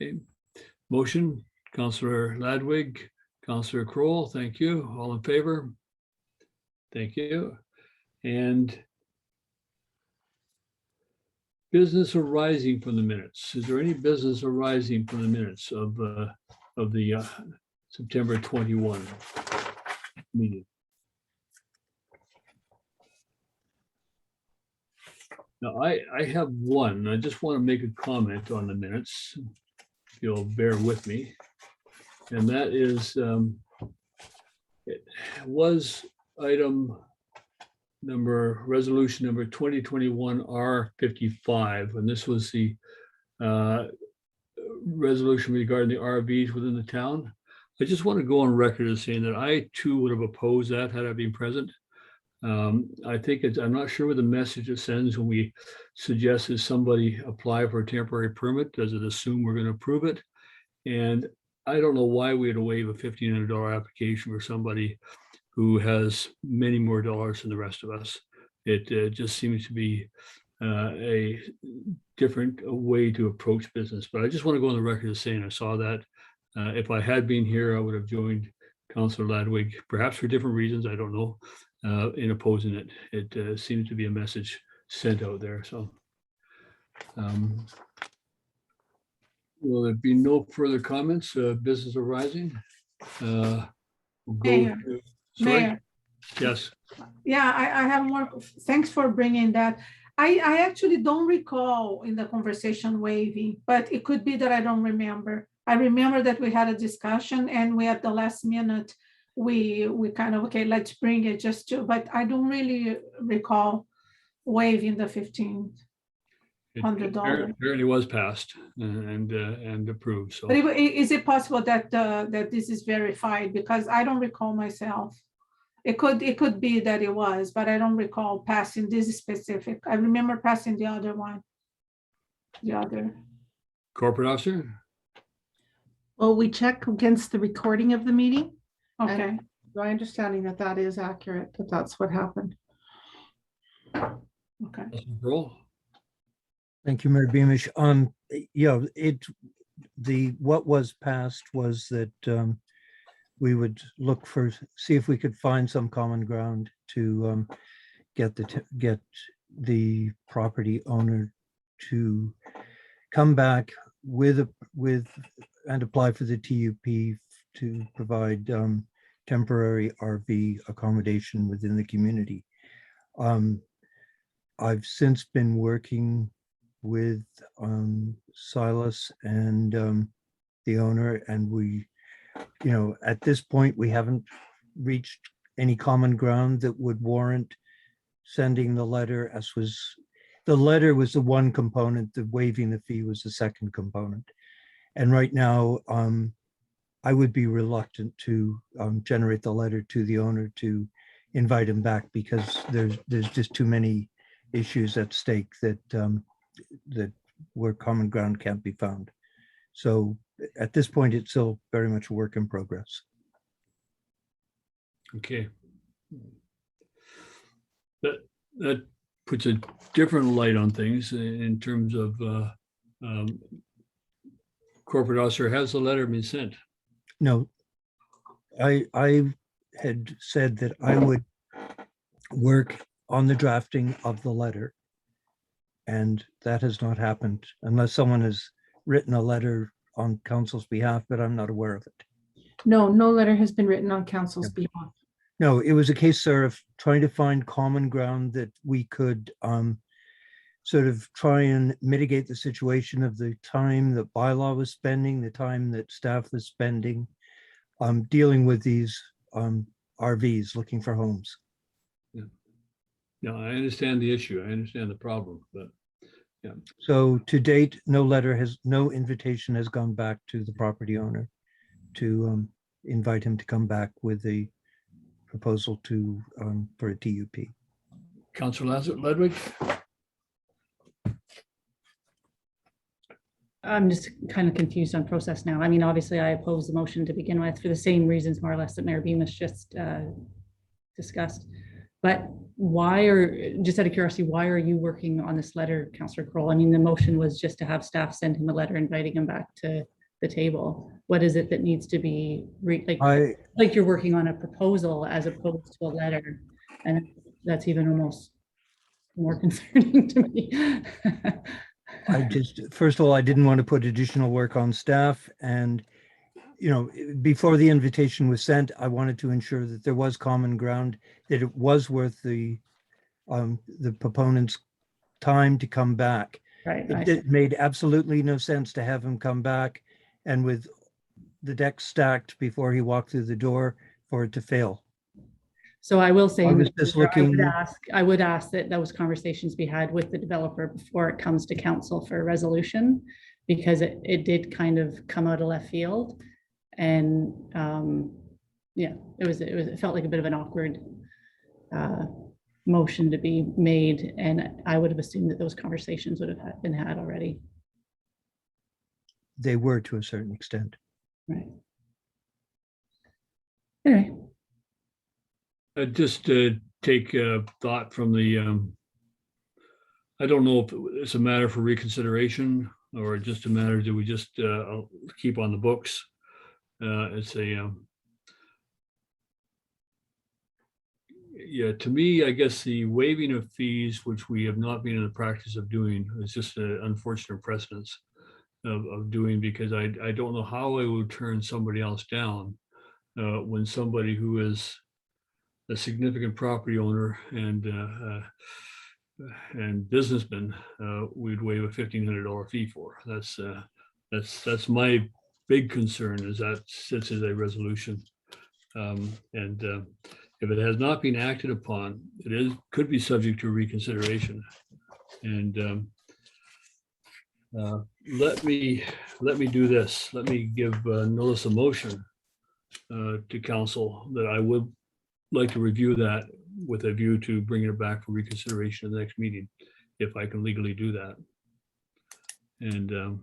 Okay. Motion, Councillor Ladwig, Councillor Kroll, thank you. All in favor? Thank you. And business arising from the minutes. Is there any business arising from the minutes of the September 21 meeting? Now, I have one. I just want to make a comment on the minutes, if you'll bear with me. And that is, it was resolution number 2021 R55, and this was the resolution regarding the RVs within the town. I just want to go on record as saying that I too would have opposed that had I been present. I think I'm not sure what the message it sends when we suggest that somebody apply for a temporary permit. Does it assume we're going to approve it? And I don't know why we had to waive a $1,500 application for somebody who has many more dollars than the rest of us. It just seems to be a different way to approach business. But I just want to go on the record as saying I saw that. If I had been here, I would have joined Councillor Ladwig, perhaps for different reasons, I don't know, in opposing it. It seems to be a message sent out there. So will there be no further comments? Business arising? We'll go to, sorry? Mayor. Yes. Yeah, I have more. Thanks for bringing that. I actually don't recall in the conversation waiving, but it could be that I don't remember. I remember that we had a discussion and we at the last minute, we kind of, okay, let's bring it just to, but I don't really recall waiving the $1,500. Apparently was passed and approved. So, but is it possible that that this is verified? Because I don't recall myself. It could be that it was, but I don't recall passing this specific. I remember passing the other one. The other. corporate officer? Well, we check against the recording of the meeting. Okay. My understanding that that is accurate, that that's what happened. Okay. Roll. Thank you, Mayor Beamish. Yeah, what was passed was that we would look for, see if we could find some common ground to get the property owner to come back with and apply for the TUP to provide temporary RV accommodation within the community. I've since been working with Silas and the owner, and we, at this point, we haven't reached any common ground that would warrant sending the letter, the letter was the one component, the waiving the fee was the second component. And right now, I would be reluctant to generate the letter to the owner to invite him back, because there's just too many issues at stake that where common ground can't be found. So at this point, it's still very much a work in progress. Okay. That puts a different light on things in terms of corporate officer. Has the letter been sent? No, I had said that I would work on the drafting of the letter, and that has not happened unless someone has written a letter on council's behalf, but I'm not aware of it. No letter has been written on council's behalf. No, it was a case, sir, of trying to find common ground that we could sort of try and mitigate the situation of the time that bylaw was spending, the time that staff was spending, dealing with these RVs looking for homes. Yeah. No, I understand the issue. I understand the problem, but yeah. So to date, no invitation has gone back to the property owner to invite him to come back with a proposal to for a TUP. Councillor Ledwig. I'm just kind of confused on process now. I mean, obviously I oppose the motion to begin with for the same reasons more or less that Mayor Beamish just discussed. But why are, just out of curiosity, why are you working on this letter, Councillor Kroll? I mean, the motion was just to have staff send him a letter inviting him back to the table. What is it that needs to be, like you're working on a proposal as opposed to a letter? And that's even almost more concerning to me. First of all, I didn't want to put additional work on staff, and before the invitation was sent, I wanted to ensure that there was common ground, that it was worth the proponent's time to come back. Right. It made absolutely no sense to have him come back and with the deck stacked before he walked through the door for it to fail. So I will say, I was just looking. I would ask that those conversations be had with the developer before it comes to council for a resolution, because it did kind of come out of left field. And yeah, it felt like a bit of an awkward motion to be made. And I would have assumed that those conversations would have been had already. They were, to a certain extent. Right. Anyway. Just to take thought from the, I don't know if it's a matter for reconsideration or just a matter, do we just keep on the books? It's a, yeah, to me, I guess the waiving of fees, which we have not been in the practice of doing, is just an unfortunate precedence of doing, because I don't know how I would turn somebody else down when somebody who is a significant property owner and businessman, we'd waive a $1,500 fee for. That's my big concern, is that sits as a resolution. If it has not been acted upon, could be subject to reconsideration. And let me do this. Let me give notice of motion to council that I would like to review that with a view to bringing it back for reconsideration in the next meeting, if I can legally do that. And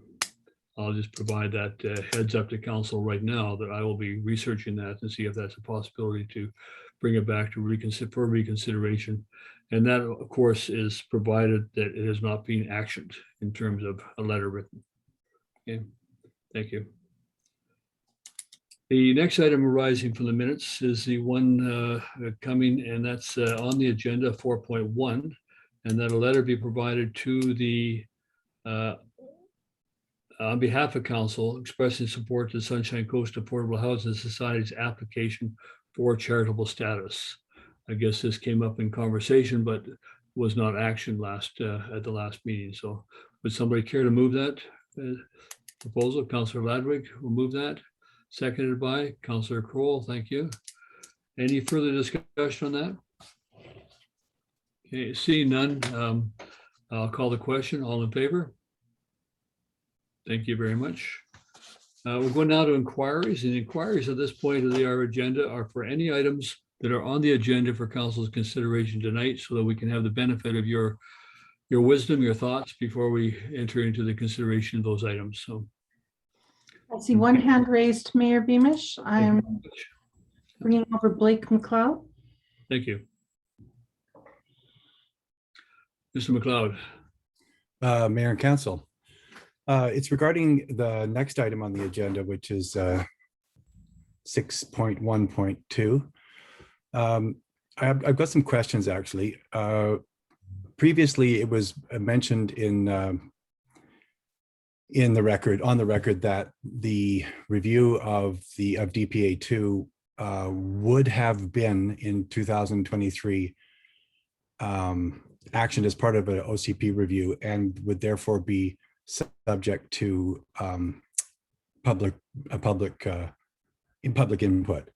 I'll just provide that heads up to council right now that I will be researching that and see if that's a possibility to bring it back to reconsideration. And that, of course, is provided that it has not been actioned in terms of a letter written. Okay, thank you. The next item arising from the minutes is the one coming, and that's on the agenda 4.1, and that a letter be provided to the, on behalf of council, expressing support to Sunshine Coast Affordable Housing Society's application for charitable status. I guess this came up in conversation, but was not actioned at the last meeting. So would somebody care to move that proposal? Councillor Ladwig will move that. Seconded by Councillor Kroll. Thank you. Any further discussion on that? Okay, seeing none, I'll call the question. All in favor? Thank you very much. We'll go now to inquiries. And inquiries at this point of our agenda are for any items that are on the agenda for council's consideration tonight, so that we can have the benefit of your wisdom, your thoughts before we enter into the consideration of those items. So I see one hand raised, Mayor Beamish. I'm bringing over Blake McLeod. thank you. Mr. McLeod. Mayor and Council. It's regarding the next item on the agenda, which is 6.1.2. I've got some questions, actually. Previously, it was mentioned on the record that the review of DPA 2 would have been in 2023 actioned as part of an OCP review, and would therefore be subject to public input.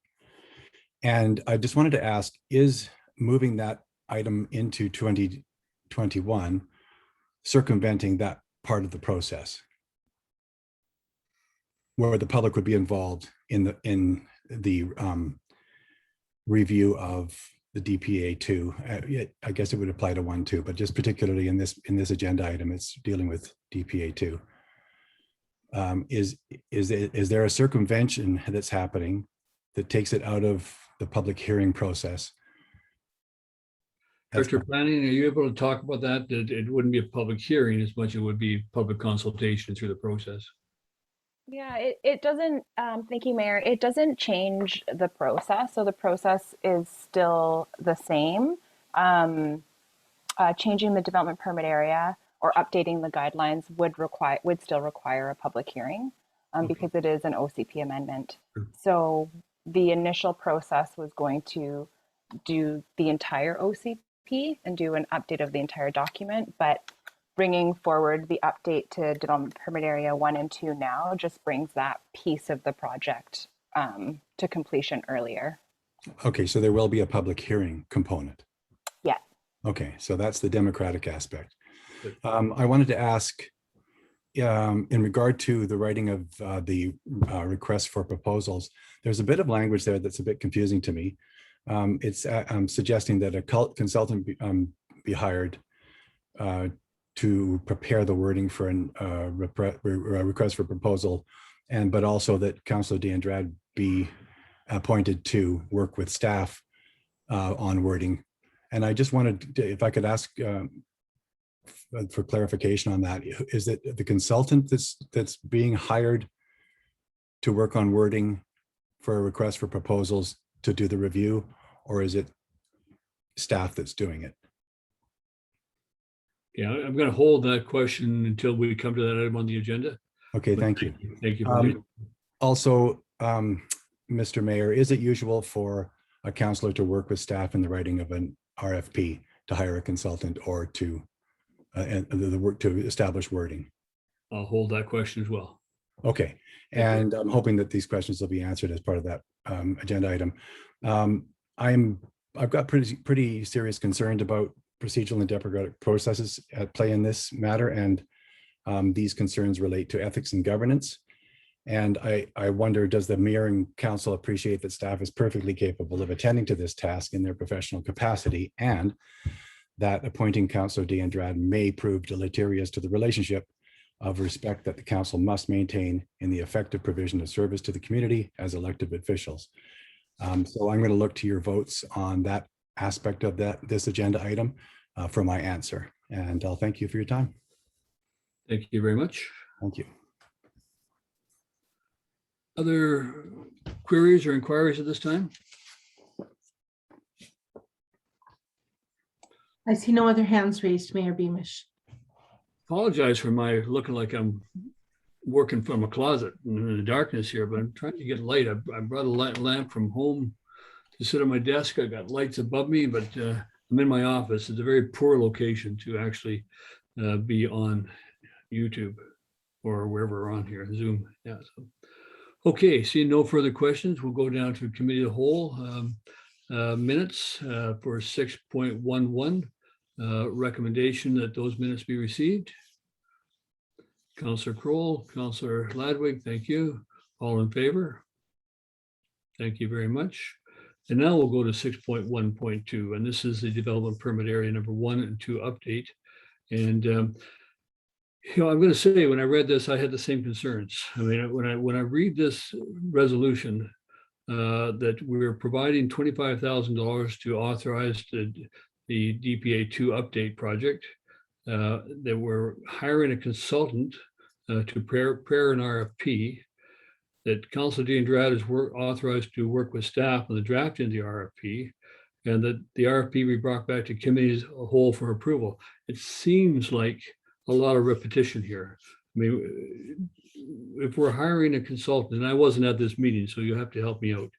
And I just wanted to ask, is moving that item into 2021 circumventing that part of the process, where the public would be involved in the review of the DPA 2? I guess it would apply to 1 too, but just particularly in this agenda item, it's dealing with DPA 2. Is there a circumvention that's happening that takes it out of the public hearing process? That's Director of fine. Planning, are you able to talk about that? That it wouldn't be a public hearing as much as it would be public consultation through the process. Yeah, it doesn't, thank you, Mayor. It doesn't change the process. So the process is still the same. Changing the development permit area or updating the guidelines would still require a public hearing because it is an OCP amendment. Sure. So the initial process was going to do the entire OCP and do an update of the entire document, but bringing forward the update to development permit area 1 and 2 now just brings that piece of the project to completion earlier. Okay, so there will be a public hearing component. Yeah. Okay, so that's the democratic aspect. Good. I wanted to ask, in regard to the writing of the request for proposals, there's a bit of language there that's a bit confusing to me. It's suggesting that a consultant be hired to prepare the wording for a request for proposal, but also that Councillor D'Andrade be appointed to work with staff on wording. And I just wanted to, if I could ask for clarification on that, is it the consultant that's being hired to work on wording for a request for proposals to do the review, or is it staff that's doing it? Yeah, I'm going to hold that question until we come to that item on the agenda. Okay, thank you. Thank you. For leaving. Also, Mr. Mayor, is it usual for a councillor to work with staff in the writing of an RFP to hire a consultant or to the work to establish wording? I'll hold that question as well. Okay, and I'm hoping that these questions will be answered as part of that agenda item. I've got pretty serious concerns about procedural and democratic processes at play in this matter, and these concerns relate to ethics and governance. And I wonder, does the mayor and council appreciate that staff is perfectly capable of attending to this task in their professional capacity, and that appointing Councillor D'Andrade may prove deleterious to the relationship of respect that the council must maintain in the effective provision of service to the community as elected officials? So I'm going to look to your votes on that aspect of this agenda item for my answer. And I'll thank you for your time. Thank you very much. Thank you. Other queries or inquiries at this time? I see no other hands raised, Mayor Beamish. Apologize for my looking like I'm working from a closet in the darkness here, but I'm trying to get light. I brought a lamp from home to sit on my desk. I got lights above me, but I'm in my office. It's a very poor location to actually be on YouTube or wherever we're on here, Zoom. Yeah. So. Okay, seeing no further questions, we'll go down to committee of the whole minutes for 6.11. Recommendation that those minutes be received. Councillor Kroll, Councillor Ladwig, thank you. All in favor? Thank you very much. And now we'll go to 6.1.2, and this is the development permit area number 1 and 2 update. And you know, I'm going to say, when I read this, I had the same concerns. I mean, when I read this resolution, that we're providing $25,000 to authorize the DPA 2 update project, that we're hiring a consultant to prepare an RFP, that Councillor D'Andrade is authorized to work with staff on the drafting of the RFP, and that the RFP be brought back to committees a whole for approval. It seems like a lot of repetition here. I mean, if we're hiring a consultant, and I wasn't at this meeting, so you have to help me out.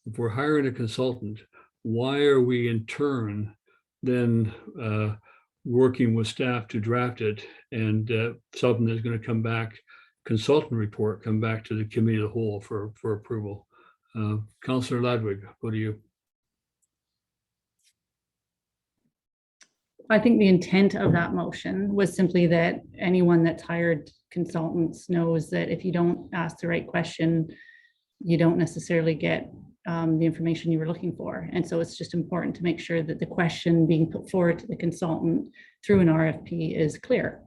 If we're hiring a consultant, why are we in turn then working with staff to draft it, and something that's going to come back, consultant report, come back to the committee of the whole for approval? Councillor Ladwig, what do you? I think the intent of that motion was simply that anyone that's hired consultants knows that if you don't ask the right question, you don't necessarily get the information you were looking for. And so it's just important to make sure that the question being put forward to the consultant through an RFP is clear.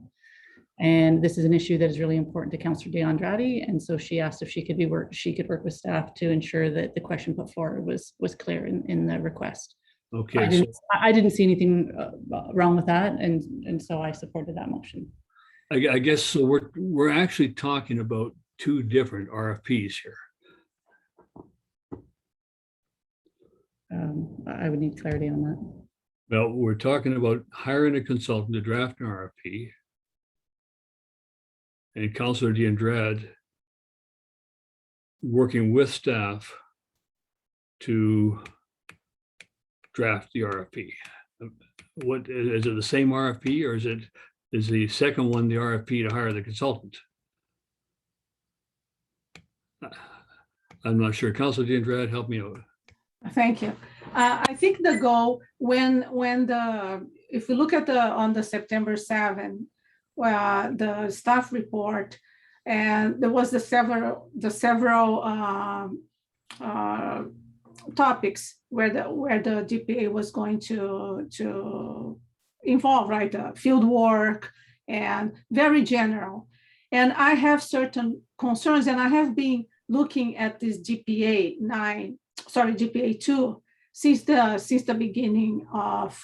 And this is an issue that is really important to Councillor D'Andrade. And so she asked if she could work with staff to ensure that the question put forward was clear in the request. Okay, so I didn't see anything wrong with that, and so I supported that motion. I guess so we're actually talking about two different RFPs here. I would need clarity on that. Well, we're talking about hiring a consultant to draft an RFP. And Councillor DeAndrade working with staff to draft the RFP. What is it, the same RFP, or is the second one the RFP to hire the consultant? I'm not sure. Councillor DeAndrade, help me out. Thank you. I think the goal if we look at on the September 7, the staff report, and there was the several topics where the DPA was going to involve, right? Field work and very general. And I have certain concerns, and I have been looking at this DPA 2 since the beginning of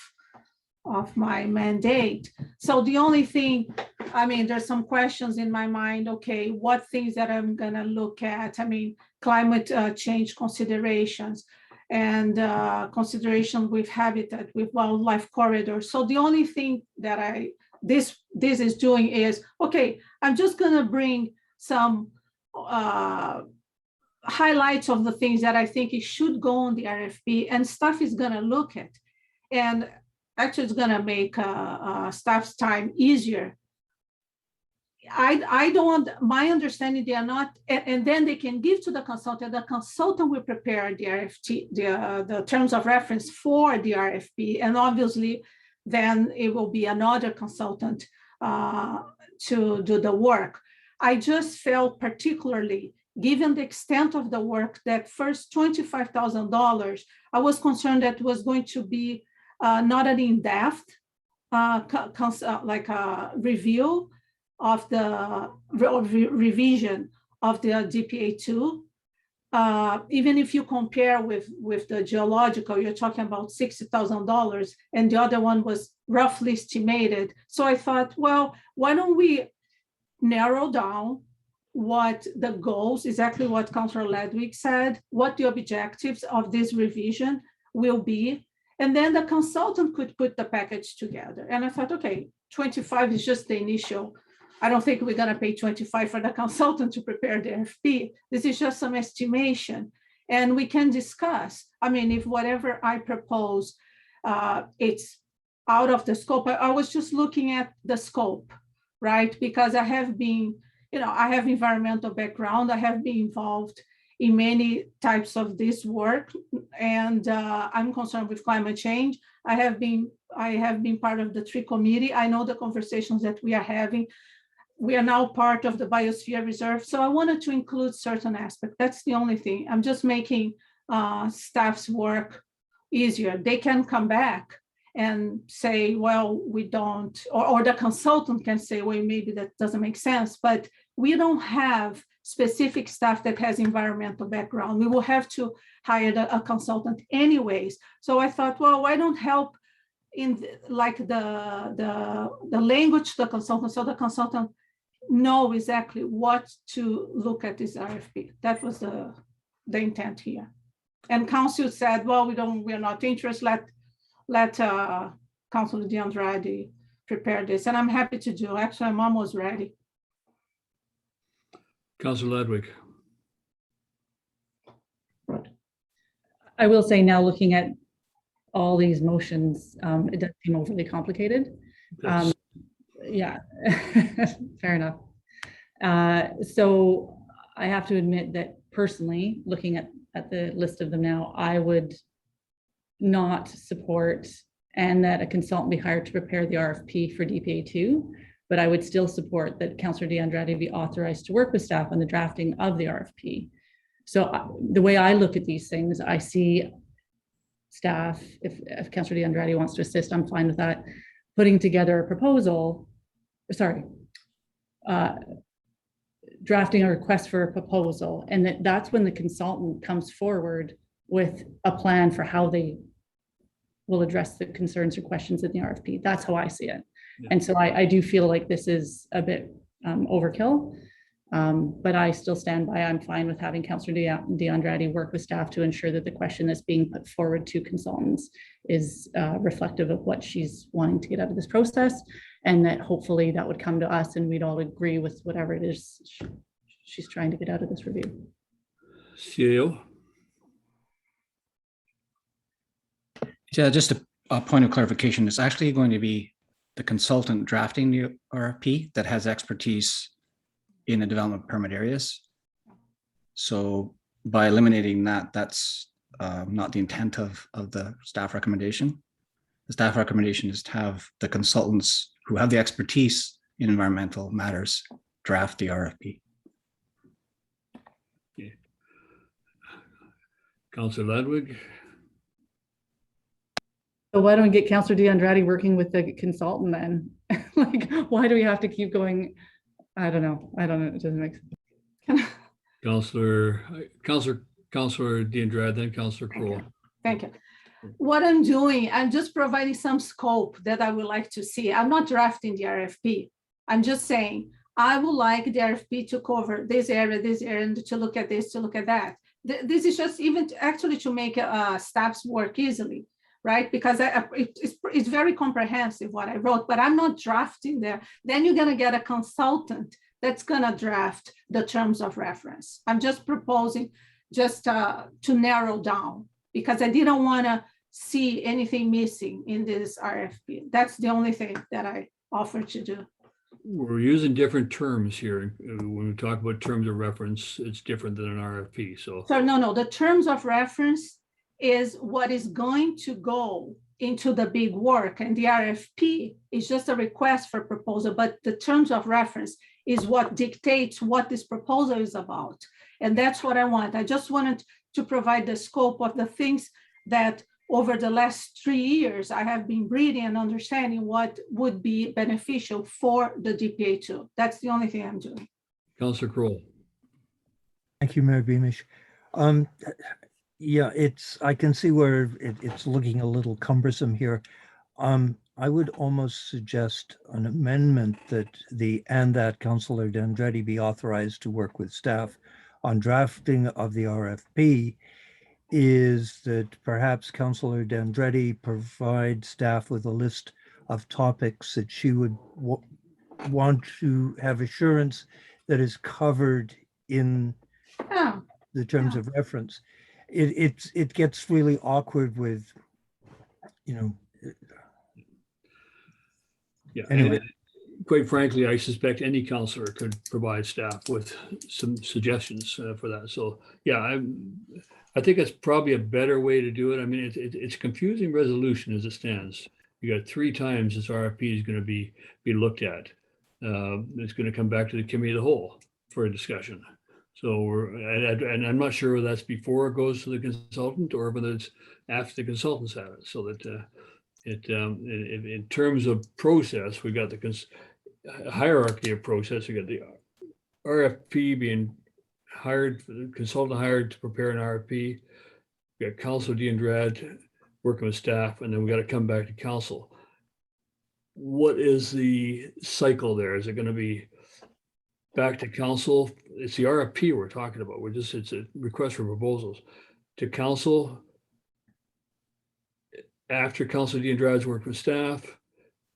my mandate. So the only thing, I mean, there's some questions in my mind. Okay, what things that I'm gonna look at? I mean, climate change considerations and consideration with habitat, with wildlife corridors. So the only thing that this is doing is, okay, I'm just gonna bring some highlights of the things that I think it should go on the RFP, and staff is gonna look at. And actually it's gonna make staff's time easier. I don't, my understanding, they are not, and then they can give to the consultant will prepare the RFP, the terms of reference for the RFP, and obviously then it will be another consultant to do the work. I just felt particularly, given the extent of the work, that first $25,000, I was concerned that was going to be not an in-depth review of the revision of the DPA2. Even if you compare with the geological, you're talking about $60,000, and the other one was roughly estimated. So I thought, well, why don't we narrow down what the goals, exactly what Councillor Ledwig said, what the objectives of this revision will be, and then the consultant could put the package together. And I thought, okay, 25 is just the initial. I don't think we're gonna pay 25 for the consultant to prepare the RFP. This is just some estimation. And we can discuss, I mean, if whatever I propose, it's out of the scope. I was just looking at the scope, right? Because I have been, I have environmental background. I have been involved in many types of this work, and I'm concerned with climate change. I have been part of the tree committee. I know the conversations that we are having. We are now part of the Biosphere Reserve. So I wanted to include certain aspects. That's the only thing. I'm just making staff's work easier. They can come back and say, well, we don't, or the consultant can say, well, maybe that doesn't make sense, but we don't have specific staff that has environmental background. We will have to hire a consultant anyways. So I thought, well, why don't help in the language to the consultant, so the consultant know exactly what to look at this RFP. That was the intent here. And council said, well, we're not interested. Let Councilor DeAndrade prepare this, and I'm happy to do. Actually, I'm almost ready. Councillor Ledwig. I will say now, looking at all these motions, it does seem overly complicated. Yeah, fair enough. So I have to admit that personally, looking at the list of them now, I would not support and that a consultant be hired to prepare the RFP for DPA2, but I would still support that Councillor DeAndrade be authorized to work with staff on the drafting of the RFP. So the way I look at these things, I see staff, if Councillor DeAndrade wants to assist, I'm fine with that, putting together a proposal, drafting a request for a proposal, and that's when the consultant comes forward with a plan for how they will address the concerns or questions in the RFP. That's how I see it. Yeah. And so I do feel like this is a bit overkill. But I still stand by, I'm fine with having Councillor DeAndrade work with staff to ensure that the question that's being put forward to consultants is reflective of what she's wanting to get out of this process. And that hopefully that would come to us and we'd all agree with whatever it is she's trying to get out of this review. CAO? Yeah, just a point of clarification. It's actually going to be the consultant drafting the RFP that has expertise in the development permit areas. So by eliminating that, that's not the intent of the staff recommendation. The staff recommendation is to have the consultants who have the expertise in environmental matters draft the RFP. Okay. Councillor Ludwig? So why don't we get Councillor DeAndrade working with the consultant then? Like, why do we have to keep going? I don't know. It doesn't make sense. Councillor DeAndrade, then Councillor Kroll. Thank you. What I'm doing, I'm just providing some scope that I would like to see. I'm not drafting the RFP. I'm just saying, I would like the RFP to cover this area, and to look at this, to look at that. This is just even actually to make staffs work easily, right? Because it's very comprehensive what I wrote, but I'm not drafting there. Then you're gonna get a consultant that's gonna draft the terms of reference. I'm just proposing just to narrow down, because I didn't wanna see anything missing in this RFP. That's the only thing that I offered to do. We're using different terms here. When we talk about terms of reference, it's different than an RFP, so. So no, the terms of reference is what is going to go into the big work, and the RFP is just a request for proposal, but the terms of reference is what dictates what this proposal is about. And that's what I want. I just wanted to provide the scope of the things that over the last 3 years, I have been reading and understanding what would be beneficial for the DPA2. That's the only thing I'm doing. Councillor Kroll. Thank you, Mayor Beamish. Yeah, I can see where it's looking a little cumbersome here. I would almost suggest an amendment that Councillor DeAndrade be authorized to work with staff on drafting of the RFP, is that perhaps Councillor DeAndrade provide staff with a list of topics that she would want to have assurance that is covered in the terms of reference. It gets really awkward with, Yeah. Anyway. Quite frankly, I suspect any councillor could provide staff with some suggestions for that. So yeah, I think it's probably a better way to do it. I mean, it's a confusing resolution as it stands. You got 3 times this RFP is going to be looked at. It's going to come back to the committee of the whole for a discussion. So and I'm not sure whether that's before it goes to the consultant or whether it's after the consultant's had it. So that in terms of process, we got the hierarchy of process. We got the RFP being hired, the consultant hired to prepare an RFP. We got Councillor DeAndrade working with staff, and then we got to come back to council. What is the cycle there? Is it going to be back to council? It's the RFP we're talking about. It's a request for proposals to council. After Councillor DeAndrade's worked with staff,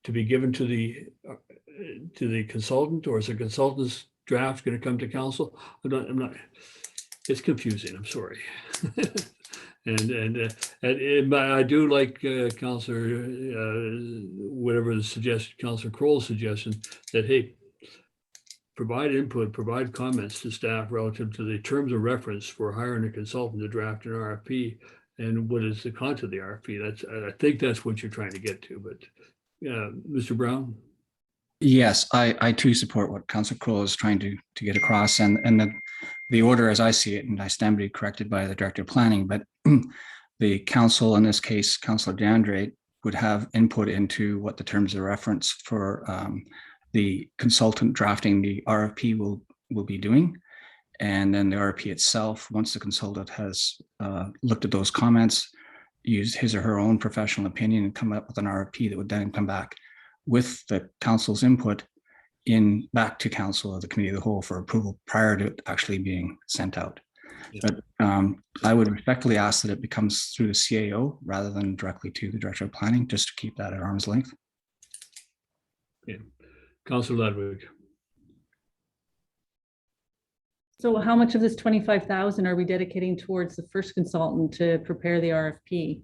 to be given to the consultant, or is the consultant's draft going to come to council? I'm not. It's confusing. I'm sorry. and I do like Councillor whatever the suggestion, Councillor Kroll's suggestion that, hey, provide input, provide comments to staff relative to the terms of reference for hiring a consultant to draft an RFP. And what is the content of the RFP? I think that's what you're trying to get to. But Mr. Brown? Yes, I too support what Councillor Kroll is trying to get across, and the order as I see it, and I stand to be corrected by the Director of Planning, but the council, in this case, Councillor DeAndrade, would have input into what the terms of reference for the consultant drafting the RFP will be doing. And then the RFP itself, once the consultant has looked at those comments, use his or her own professional opinion and come up with an RFP that would then come back with the council's input back to council of the committee of the whole for approval prior to it actually being sent out. Yeah. But I would respectfully ask that it becomes through the CAO rather than directly to the Director of Planning, just to keep that at arm's length. Councillor Ludwig. So how much of this 25,000 are we dedicating towards the first consultant to prepare the RFP?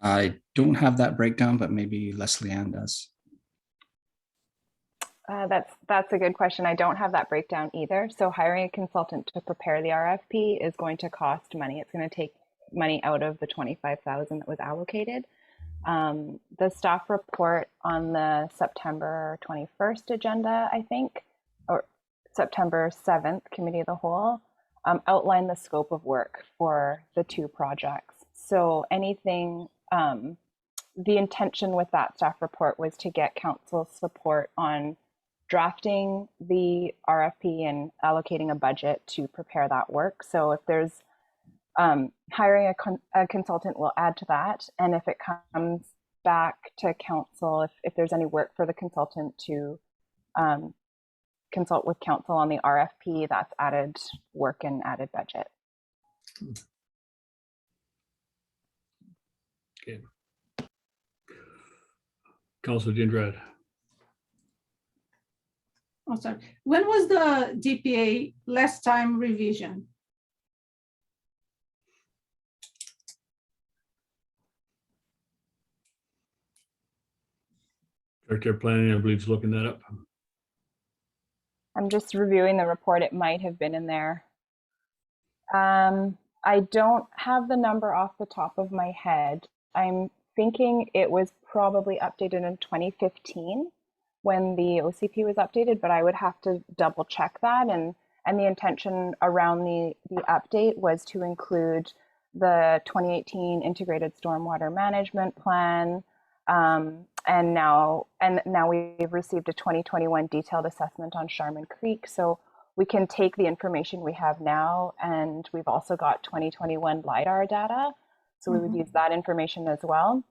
I don't have that breakdown, but maybe Leslie Ann does. That's a good question. I don't have that breakdown either. So hiring a consultant to prepare the RFP is going to cost money. It's going to take money out of the 25,000 that was allocated. The staff report on the September 21st agenda, I think, or September 7th Committee of the Whole, outlined the scope of work for the two projects. So anything, the intention with that staff report was to get council's support on drafting the RFP and allocating a budget to prepare that work. So if there's hiring a consultant will add to that. And if it comes back to council, if there's any work for the consultant to consult with council on the RFP, that's added work and added budget. Okay. Councillor Dindrad. Oh, sorry. When was the DPA last time revision? Director of Planning, I believe, is looking that up. I'm just reviewing the report. It might have been in there. I don't have the number off the top of my head. I'm thinking it was probably updated in 2015 when the OCP was updated, but I would have to double check that. And the intention around the update was to include the 2018 Integrated Stormwater Management Plan, and now we've received a 2021 detailed assessment on Sharman Creek. So we can take the information we have now, and we've also got 2021 LIDAR data. So we would use that information as well.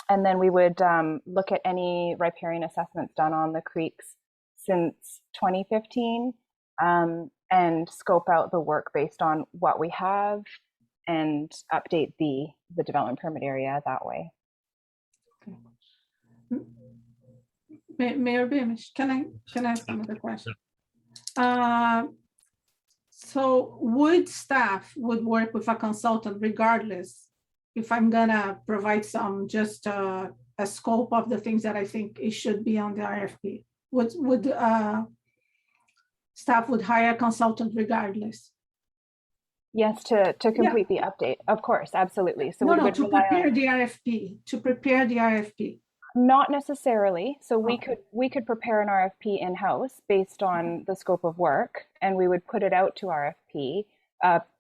And then we would look at any riparian assessments done on the creeks since 2015 and scope out the work based on what we have and update the development permit area that way. Mayor Beamish, can I ask another question? So would staff work with a consultant regardless if I'm gonna provide some just a scope of the things that I think it should be on the RFP? Would staff would hire a consultant regardless? Yes, to complete the update, of course, absolutely. So No, to prepare the RFP, to prepare the RFP. Not necessarily. So we could prepare an RFP in-house based on the scope of work, and we would put it out to RFP,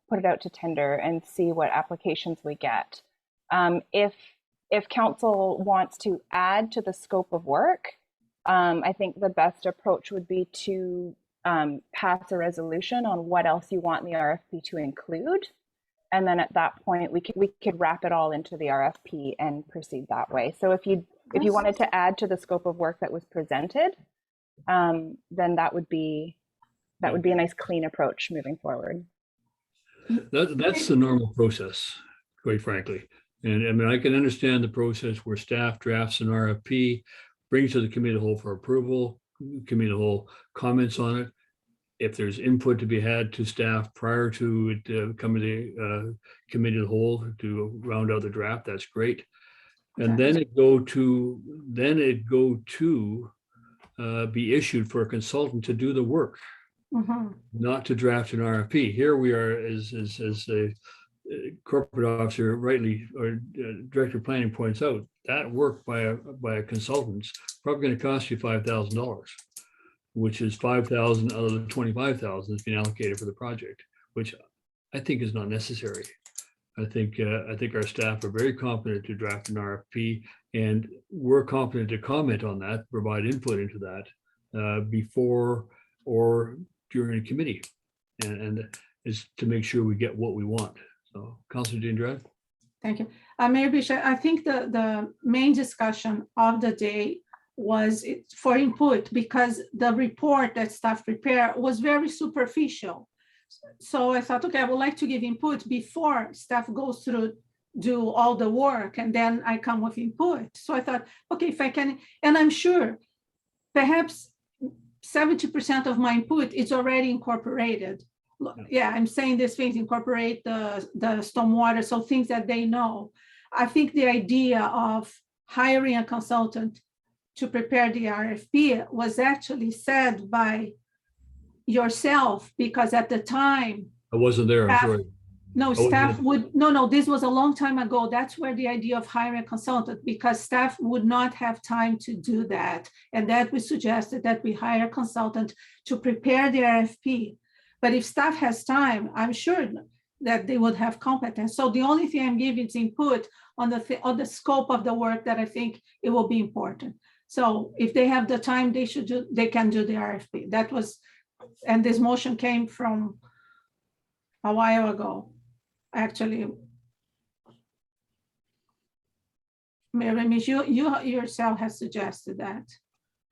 put it out to tender, and see what applications we get. If council wants to add to the scope of work, I think the best approach would be to pass a resolution on what else you want in the RFP to include. And then at that point, we could wrap it all into the RFP and proceed that way. So if you wanted to add to the scope of work that was presented, then that would be a nice clean approach moving forward. That's the normal process, quite frankly. And I mean, I can understand the process where staff drafts an RFP, brings to the committee of the whole for approval, committee of the whole comments on it. If there's input to be had to staff prior to it coming to the committee of the whole to round out the draft, that's great. And then it go to be issued for a consultant to do the work, not to draft an RFP. Here we are as a corporate officer rightly, or director of planning points out, that work by a consultant's probably going to cost you $5,000, which is 5,000 out of the 25,000 that's been allocated for the project, which I think is not necessary. I think our staff are very competent to draft an RFP, and we're competent to comment on that, provide input into that before or during a committee, and is to make sure we get what we want. So Councilor Deandrade? Thank you. Mayor Bishop, I think the main discussion of the day was for input, because the report that staff prepared was very superficial. So I thought, okay, I would like to give input before staff goes through, do all the work, and then I come with input. So I thought, okay, if I can, and I'm sure perhaps 70% of my input is already incorporated. Yeah, I'm saying these things, incorporate the stormwater, so things that they know. I think the idea of hiring a consultant to prepare the RFP was actually said by yourself, because at the time, I wasn't there, I'm Staff- sorry. no, Oh, staff yeah. would, no, this was a long time ago. That's where the idea of hiring a consultant, because staff would not have time to do that. And that we suggested that we hire a consultant to prepare the RFP. But if staff has time, I'm sure that they would have competence. So the only thing I'm giving is input on the scope of the work that I think it will be important. So if they have the time, they can do the RFP. That was, and this motion came from a while ago, actually. Mary, Miss, you yourself has suggested that.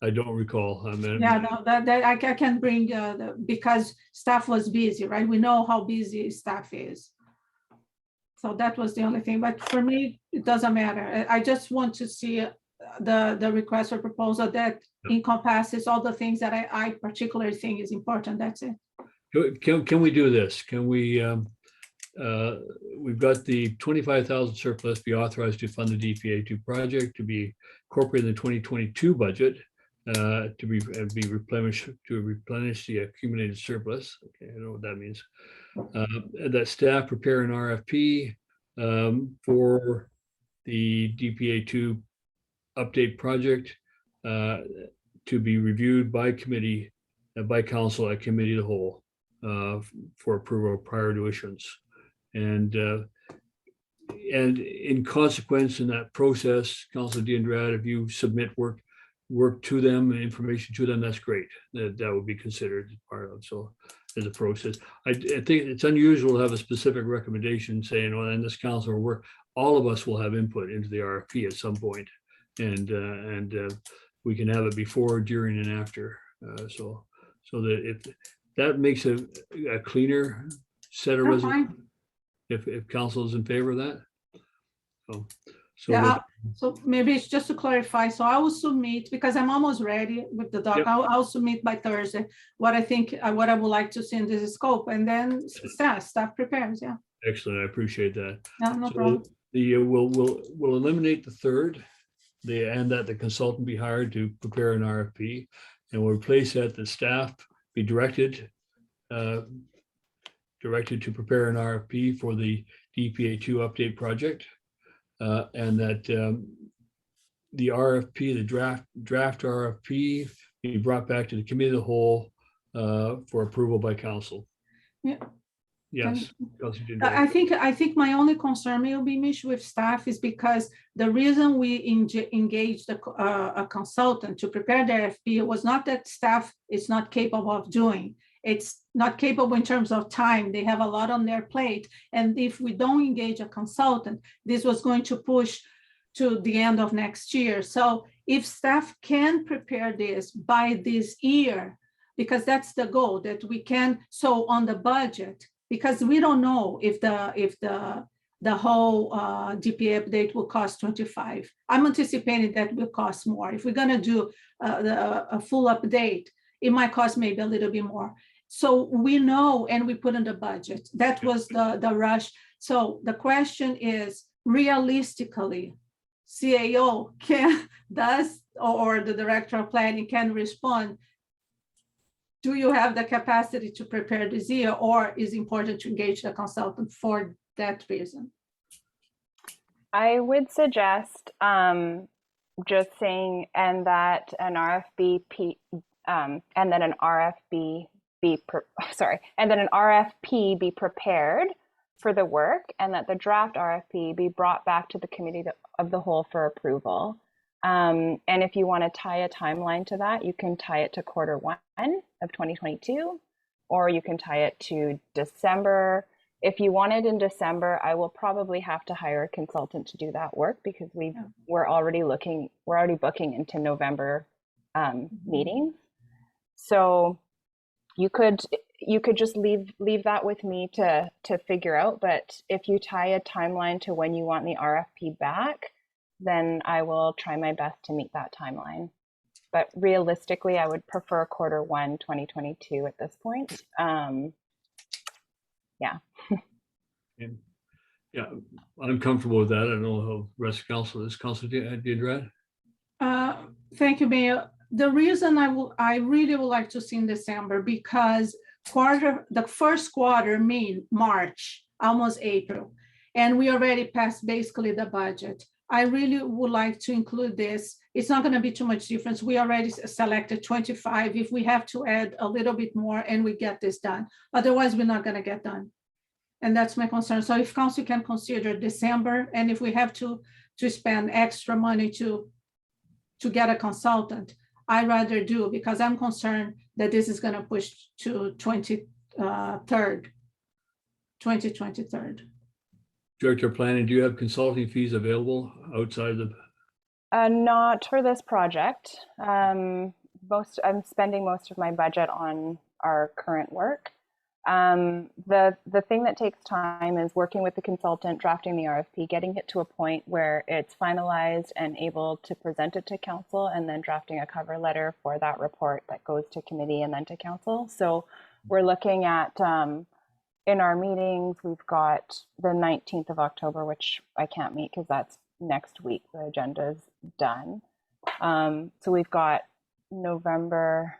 I don't recall. I mean, Yeah, no, that I can bring, because staff was busy, right? We know how busy staff is. So that was the only thing, but for me, it doesn't matter. I just want to see the request for proposal that encompasses all the things that I particularly think is important. That's it. can we do this? Can we, we've got the 25,000 surplus be authorized to fund the DPA2 project to be incorporated in the 2022 budget, to be replenished, to replenish the accumulated surplus. Okay, I know what that means. That staff prepare an RFP for the DPA2 update project to be reviewed by committee, by council at committee of the whole for approval prior to issuance. And in consequence, in that process, Councilor Deandrade, if you submit work to them and information to them, that's great. That would be considered part of, so as a process. I think it's unusual to have a specific recommendation saying, well, in this council will work, all of us will have input into the RFP at some point, and we can have it before, during, and after. So that if that makes a cleaner set of I'm resolutions, fine. if council is in favor of that. So Yeah, so maybe it's just to clarify, so I will submit, because I'm almost ready with the doc, Yep. I'll submit by Thursday what I think, what I would like to see in this scope, and then staff prepares, yeah. excellent, I appreciate that. No, no So problem. we'll eliminate the third, and that the consultant be hired to prepare an RFP, and we'll replace that the staff be directed to prepare an RFP for the DPA2 update project, and that the RFP, the draft RFP, be brought back to the committee of the whole for approval by council. Yeah. Yes. Councilor Deandrade. I think my only concern will be, Mish, with staff is because the reason we engaged a consultant to prepare the RFP was not that staff is not capable of doing. It's not capable in terms of time. They have a lot on their plate. And if we don't engage a consultant, this was going to push to the end of next year. So if staff can prepare this by this year, because that's the goal, that we can, so on the budget, because we don't know if the whole DPA update will cost 25. I'm anticipating that will cost more. If we're gonna do a full update, it might cost maybe a little bit more. So we know, and we put in the budget. That was the rush. So the question is, realistically, CAO or the director of planning can respond. Do you have the capacity to prepare this year, or is it important to engage the consultant for that reason? I would suggest just saying, and that an RFP be prepared for the work, and that the draft RFP be brought back to the committee of the whole for approval. And if you want to tie a timeline to that, you can tie it to Q1 of 2022, or you can tie it to December If you want it in December, I will probably have to hire a consultant to do that work because we're already booking into November meetings. So you could just leave that with me to figure out. But if you tie a timeline to when you want the RFP back, then I will try my best to meet that timeline. But realistically, I would prefer Q1 2022 at this point. Yeah. Yeah, I'm comfortable with that. I don't know how the rest of council is. Council Diandrat? Thank you, Mayor. The reason I really would like to see in December because the first quarter mean March, almost April, and we already passed basically the budget. I really would like to include this. It's not going to be too much difference. We already selected 25. If we have to add a little bit more and we get this done, otherwise we're not going to get done. And that's my concern. So if council can consider December, and if we have to spend extra money to get a consultant, I'd rather do, because I'm concerned that this is going to push to 2023. Director of Planning, do you have consulting fees available outside the? Not for this project. I'm spending most of my budget on our current work. The thing that takes time is working with the consultant, drafting the RFP, getting it to a point where it's finalized and able to present it to council, and then drafting a cover letter for that report that goes to committee and then to council. So we're looking at, in our meetings, we've got the 19th of October, which I can't meet because that's next week. The agenda is done. So we've got November,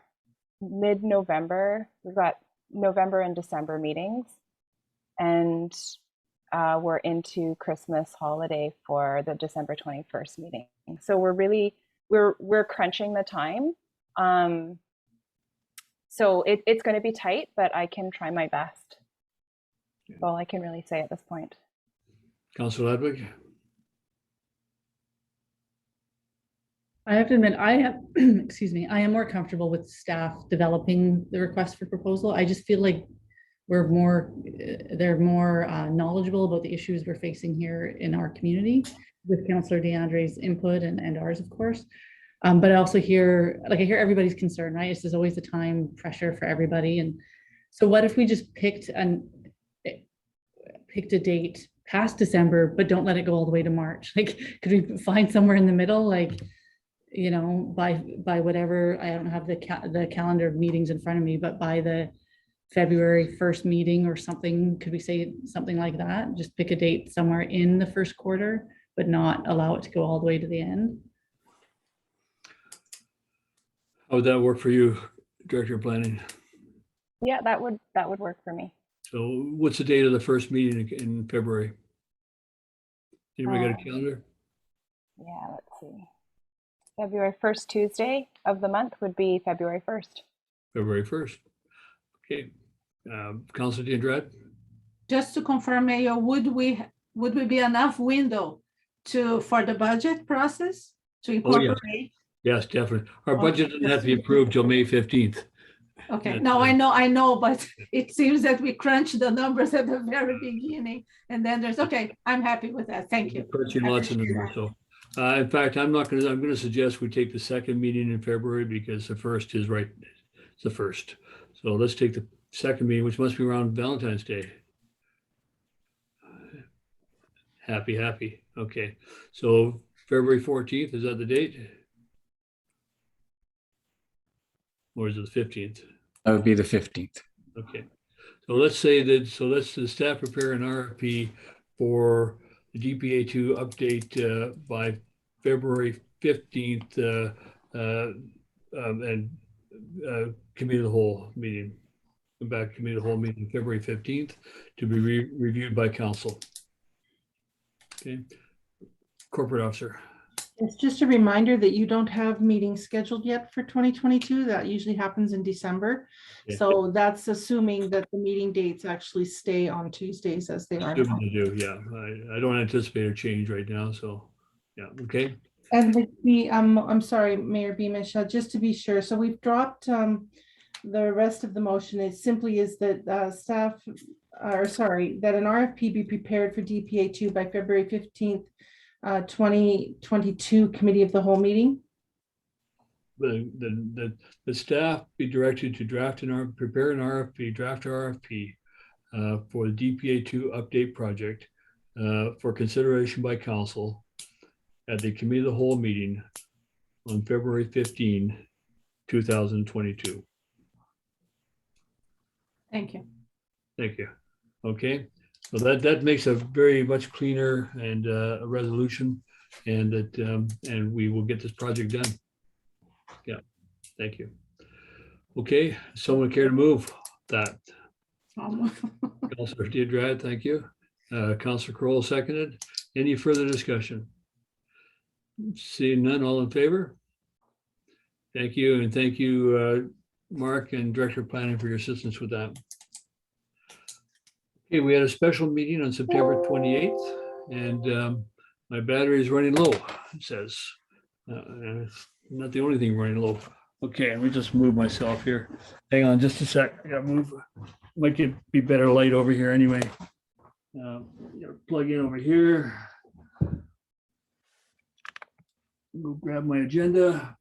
mid-November, we've got November and December meetings, and we're into Christmas holiday for the December 21st meeting. So we're crunching the time. So it's going to be tight, but I can try my best. That's all I can really say at this point. Councilor Ludwig? I have to admit, excuse me, I am more comfortable with staff developing the request for proposal. I just feel like they're more knowledgeable about the issues we're facing here in our community with Councillor DeAndre's input and ours, of course. But I also hear everybody's concern, right? There's always the time pressure for everybody. And so what if we just picked a date past December, but don't let it go all the way to March? Like, could we find somewhere in the middle? Like, you know, by whatever, I don't have the calendar of meetings in front of me, but by the February 1st meeting or something, could we say something like that? Just pick a date somewhere in the first quarter, but not allow it to go all the way to the end. How would that work for you, Director of Planning? Yeah, that would work for me. So what's the date of the first meeting in February? Anybody got a calendar? Yeah, let's see. February 1st Tuesday of the month would be February 1st. February 1st. Okay. Councilor DeAndrat? Just to confirm, Mayor, would we be enough window for the budget process to incorporate? Yes, definitely. Our budget doesn't have to be approved till May 15th. Okay, no, I know, but it seems that we crunched the numbers at the very beginning, and then okay, I'm happy with that. Thank you. Crunching lots of numbers, so. In fact, I'm going to suggest we take the second meeting in February because the first is right. It's the first. So let's take the second meeting, which must be around Valentine's Day. Happy. Okay. So February 14th, is that the date? Or is it the 15th? That would be the 15th. Okay. So let's say that, let's the staff prepare an RFP for the DPA2 update by February 15th and committee of the whole meeting. Come back committee of the whole meeting February 15th to be reviewed by council. Okay. Corporate officer. It's just a reminder that you don't have meetings scheduled yet for 2022. That usually happens in December. Okay. So that's assuming that the meeting dates actually stay on Tuesdays as they are now. Assuming they do, yeah. I don't anticipate a change right now, so yeah, okay. And I'm sorry, Mayor Beamish, just to be sure. So we've dropped the rest of the motion. It simply is that staff or sorry, that an RFP be prepared for DPA 2 by February 15th, 2022 committee of the whole meeting. The staff be directed to prepare an RFP, draft RFP for the DPA 2 update project for consideration by council at the committee of the whole meeting on February 15, 2022. Thank you. Thank you. Okay, so that makes a very much cleaner and a resolution, and and we will get this project done. Yeah, thank you. Okay, someone care to move that? Councilor Deirdre, thank you. Councilor Kroll seconded. Any further discussion? Seeing none, all in favor? Thank you, and thank you, Mark and Director of Planning, for your assistance with that. Okay, we had a special meeting on September 28th, and my battery is running low, it says. It's not the only thing running low. Okay, let me just move myself here. Hang on just a sec. I gotta move. Might be better light over here anyway. Plug in over here. Go grab my agenda.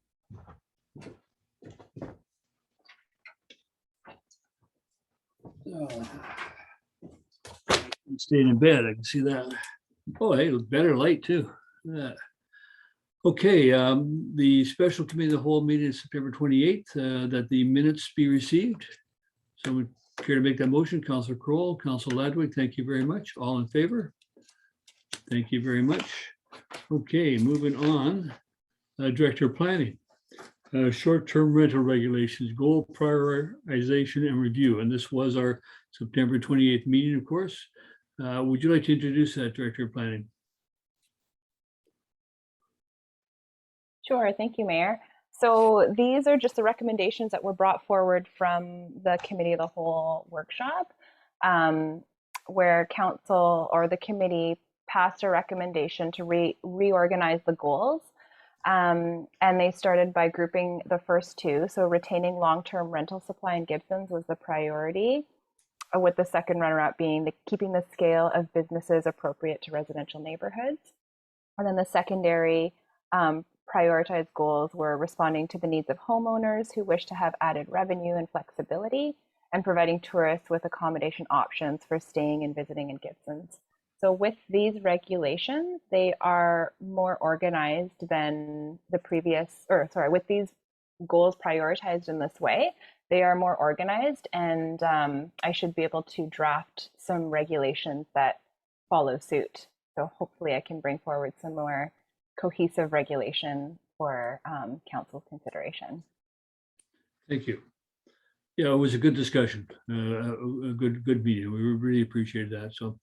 I'm staying in bed. I can see that. Oh, hey, better light too. Yeah. Okay, the special committee of the whole meeting is September 28th, that the minutes be received. Someone care to make that motion? Councilor Kroll, Councilor Ladwig, thank you very much. All in favor? Thank you very much. Okay, moving on. Director of Planning, short-term rental regulations, goal prioritization and review. And this was our September 28th meeting, of course. Would you like to introduce that, Director of Planning? Sure, thank you, Mayor. So these are just the recommendations that were brought forward from the Committee of the Whole workshop, where council or the committee passed a recommendation to reorganize the goals. And they started by grouping the first two. So retaining long-term rental supply in Gibson's was the priority, with the second runner-up being keeping the scale of businesses appropriate to residential neighborhoods. And then the secondary prioritized goals were responding to the needs of homeowners who wish to have added revenue and flexibility, and providing tourists with accommodation options for staying and visiting in Gibson's. So with these regulations, they are more organized than the previous, with these goals prioritized in this way, they are more organized, and I should be able to draft some regulations that follow suit. So hopefully I can bring forward some more cohesive regulation for council's consideration. Thank you. Yeah, it was a good discussion, a good meeting. We really appreciated that. So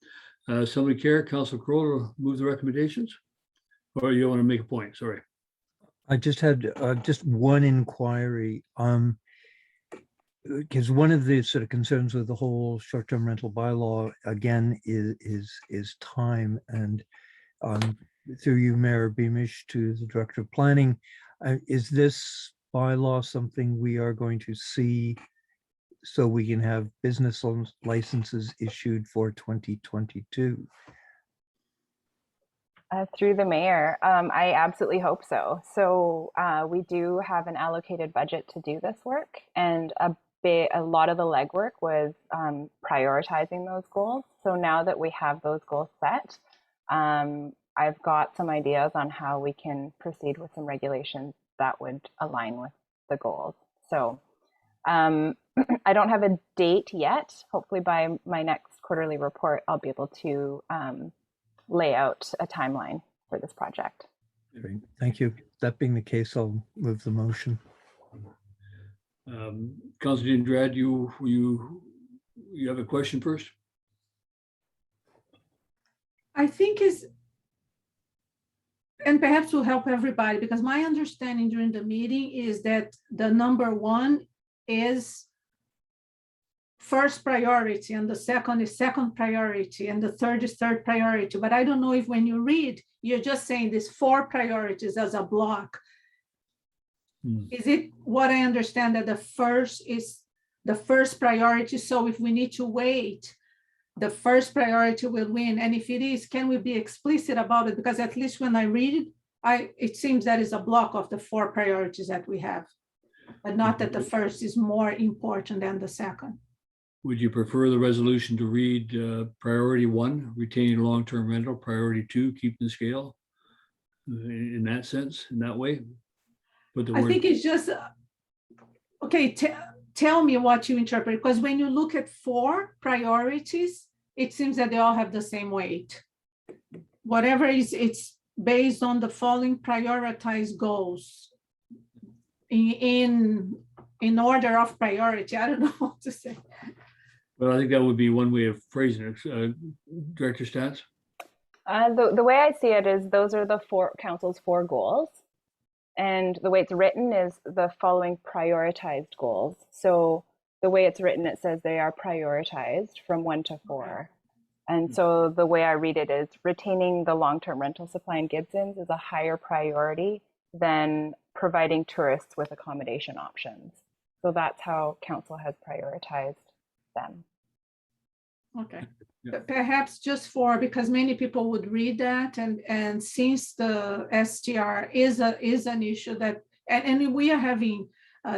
somebody care, Councilor Kroll, move the recommendations? Or you want to make a point? Sorry. I just had just one inquiry. Because one of the sort of concerns with the whole short-term rental bylaw, again, is time. And through you, Mayor Beamish, to the Director of Planning, is this bylaw something we are going to see so we can have business licenses issued for 2022? Through the mayor, I absolutely hope so. So we do have an allocated budget to do this work, and a lot of the legwork was prioritizing those goals. So now that we have those goals set, I've got some ideas on how we can proceed with some regulations that would align with the goals. So I don't have a date yet. Hopefully by my next quarterly report, I'll be able to lay out a timeline for this project. Great. Thank you. That being the case, I'll move the motion. Councilor Dredd, you have a question first? I think and perhaps will help everybody, because my understanding during the meeting is that the number one is first priority, and the second is second priority, and the third is third priority. But I don't know if when you read, you're just saying these four priorities as a block. Is it what I understand, that the first is the first priority? So if we need to wait the first priority will win. And if it is, can we be explicit about it? Because at least when I read it, it seems that is a block of the 4 priorities that we have, but not that the first is more important than the second. Would you prefer the resolution to read priority 1, retaining long-term rental, priority 2, keeping the scale? In that sense, in that way? Put the I word, think it's just, okay, tell me what you interpret, because when you look at 4 priorities, it seems that they all have the same weight. Whatever is, it's based on the following prioritized goals in order of priority. I don't know what to say. well, I think that would be one way of phrasing it. Director Stats? The way I see it is those are the council's 4 goals. And the way it's written is the following prioritized goals. So the way it's written, it says they are prioritized from 1 to 4. And so the way I read it is retaining the long-term rental supply in Gibson's is a higher priority than providing tourists with accommodation options. So that's how council has prioritized them. Okay. Yeah. But perhaps just because many people would read that, and since the STR is an issue that, and we are having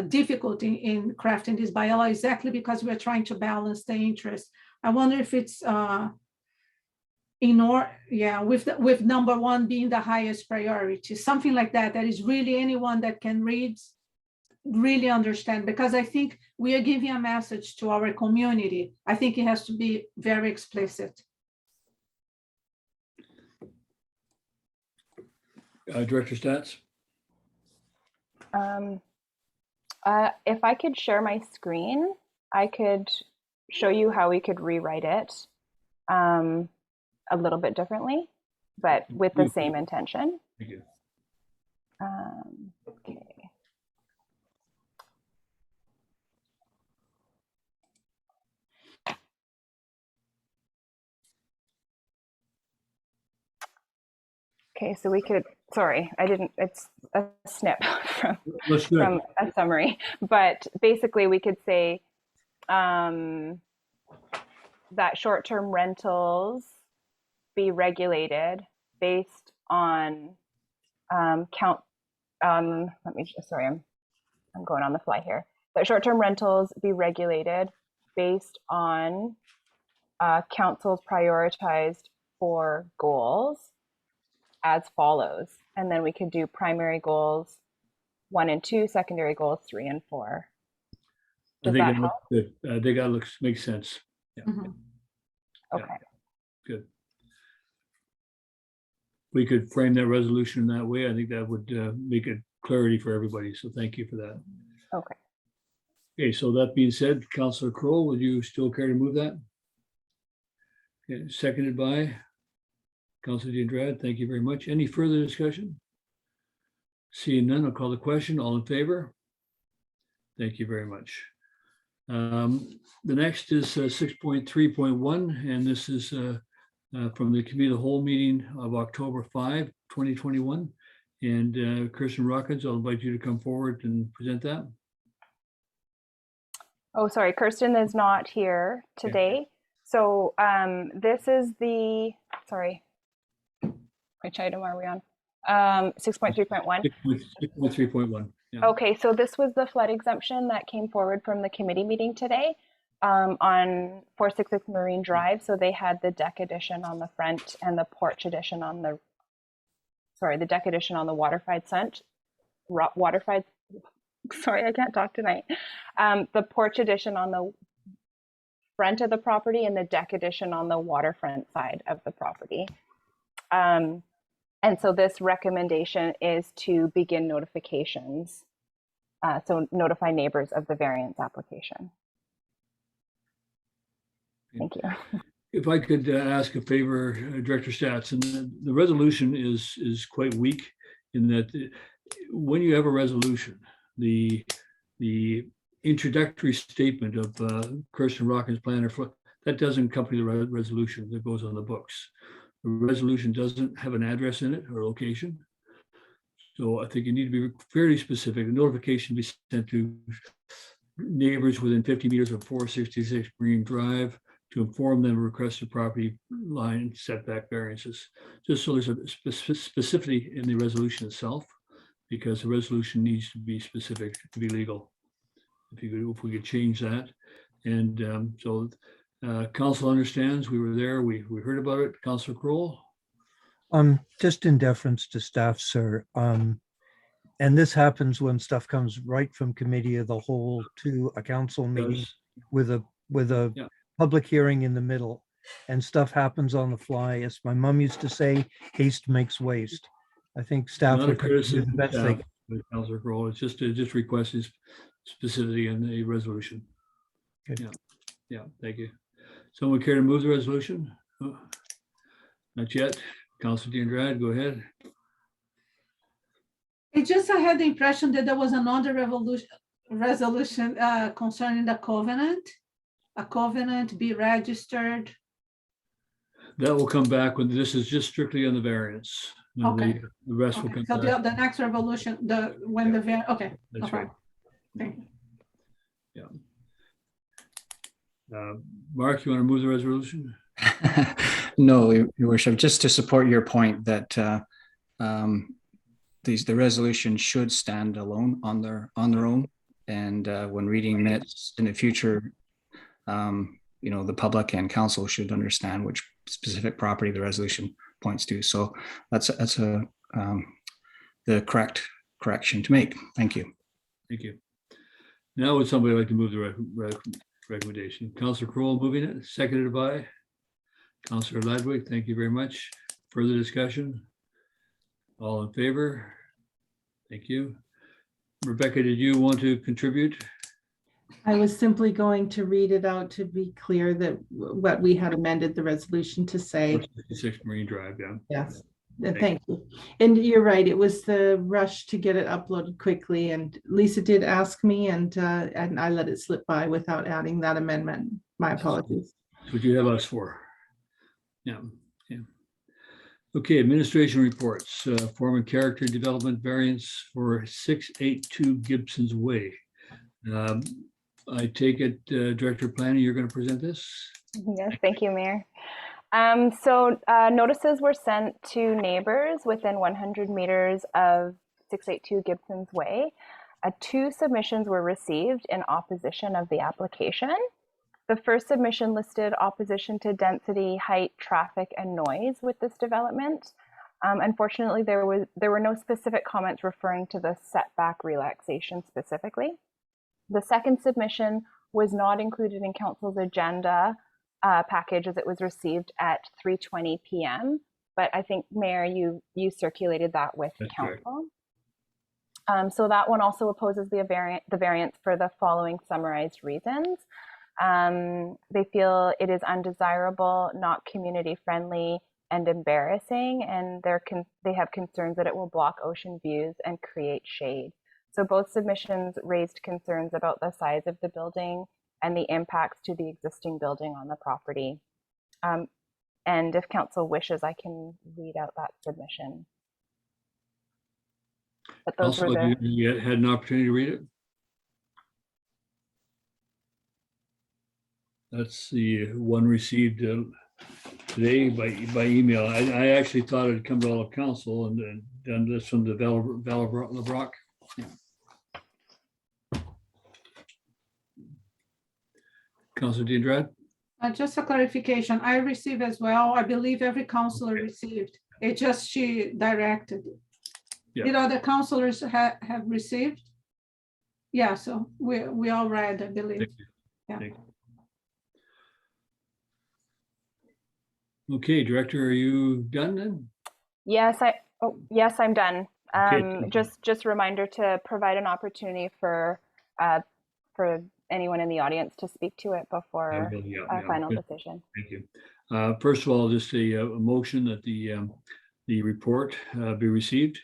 difficulty in crafting this bylaw exactly because we're trying to balance the interest. I wonder if it's with number 1 being the highest priority, something like that. That is really anyone that can read really understand, because I think we are giving a message to our community. I think it has to be very explicit. Director Stats? If I could share my screen, I could show you how we could rewrite it a little bit differently, but with the same intention. Thank you. Okay. Okay, so we could, sorry, it's a snip from a summary, but basically we could say that short-term rentals be regulated based on I'm going on the fly here. That short-term rentals be regulated based on council's prioritized 4 goals as follows. And then we could do primary goals 1 and 2, secondary goals 3 and 4. Does that help? Good. I think that makes sense. Yeah. Mhm. Okay. Yeah. Good. We could frame that resolution that way. I think that would make it clarity for everybody. So thank you for that. Okay. Okay, so that being said, Councillor Kroll, would you still care to move that? Okay, seconded by Councillor Andrade. Thank you very much. Any further discussion? Seeing none, I'll call the question. All in favor? Thank you very much. The next is 6.3.1, and this is from the Committee of the Whole meeting of October 5, 2021. And Kirsten Rockins, I'll invite you to come forward and present that. Oh, sorry, Kirsten is not here today. So this is the, sorry, which item are we on? 6.3.1. 6.3.1. Yeah. Okay, so this was the flood exemption that came forward from the committee meeting today on 466 Marine Drive. So they had the deck addition on the front and the porch addition on the, sorry, the deck addition on the waterfront front, sorry, I can't talk tonight. The porch addition on the front of the property and the deck addition on the waterfront side of the property. And so this recommendation is to begin notifications. So notify neighbors of the variance application. Thank you. If I could ask a favor, Director Stats, and the resolution is quite weak in that when you have a resolution, the introductory statement of Kirsten Rockins planner for that doesn't accompany the resolution that goes on the books. The resolution doesn't have an address in it or location. So I think you need to be fairly specific. The notification be sent to neighbors within 50 meters of 466 Marine Drive, to inform them of requested property line setback variances, just so there's a specificity in the resolution itself, because the resolution needs to be specific to be legal. If we could change that. And so council understands, we were there, we heard about it. Councillor Kroll? Just in deference to staff, sir. And this happens when stuff comes right from committee of the whole to a council meeting with a Yeah. public hearing in the middle, and stuff happens on the fly. As my mom used to say, haste makes waste. I think staff Not a would do criticism the of best they staff, can. but Councillor Kroll, it's just requesting specificity in the resolution. Good. Yeah, thank you. Someone care to move the resolution? Oh, not yet. Councillor Diandrad, go ahead. I had the impression that there was another resolution concerning the covenant. A covenant be registered. That will come back when this is just strictly on the variance. And Okay. The rest will Okay, come so back. the next revolution, okay, no That's right. problem. Thank you. Mark, you want to move the resolution? No, Your Worship, just to support your point that the resolution should stand alone on their own. And when reading minutes in the future, the public and council should understand which specific property the resolution points to. So that's the correct correction to make. Thank you. Thank you. Now would somebody like to move the recommendation? Councillor Kroll moving it, seconded by Councillor Ladwig. Thank you very much. Further discussion? All in favor? Thank you. Rebecca, did you want to contribute? I was simply going to read it out to be clear that what we had amended the resolution to say. 66 Marine Drive, yeah. Yes, thank you. And you're right, it was the rush to get it uploaded quickly, and Lisa did ask me, and I let it slip by without adding that amendment. My apologies. That's what you have us for. Yeah. Okay, administration reports, form and character development variance for 682 Gibson's Way. I take it, Director of Planning, you're going to present this? Yes, thank you, Mayor. So notices were sent to neighbors within 100 meters of 682 Gibson's Way. 2 submissions were received in opposition of the application. The first submission listed opposition to density, height, traffic, and noise with this development. Unfortunately, there were no specific comments referring to the setback relaxation specifically. The second submission was not included in council's agenda package as it was received at 3:20 p.m. But I think, Mayor, you circulated that with council. So that one also opposes the variance for the following summarized reasons. They feel it is undesirable, not community friendly, and embarrassing, and they have concerns that it will block ocean views and create shade. So both submissions raised concerns about the size of the building and the impacts to the existing building on the property. And if council wishes, I can read out that submission. But those Also, were you had an opportunity to read it? That's the one received today by email. I actually thought it'd come to all of council and done this from the LeBrock. Councilor Diandrad? Just a clarification, I received as well. I believe every councillor received. It just she directed. Yeah. Did other councillors have received? Yeah, so we all read, I believe. Thank you. Yeah. Thank you. Okay, Director, are you done then? Yes, I'm done. Okay. Just a reminder to provide an opportunity for anyone in the audience to speak to it before a final decision. Thank you. First of all, just a motion that the report be received.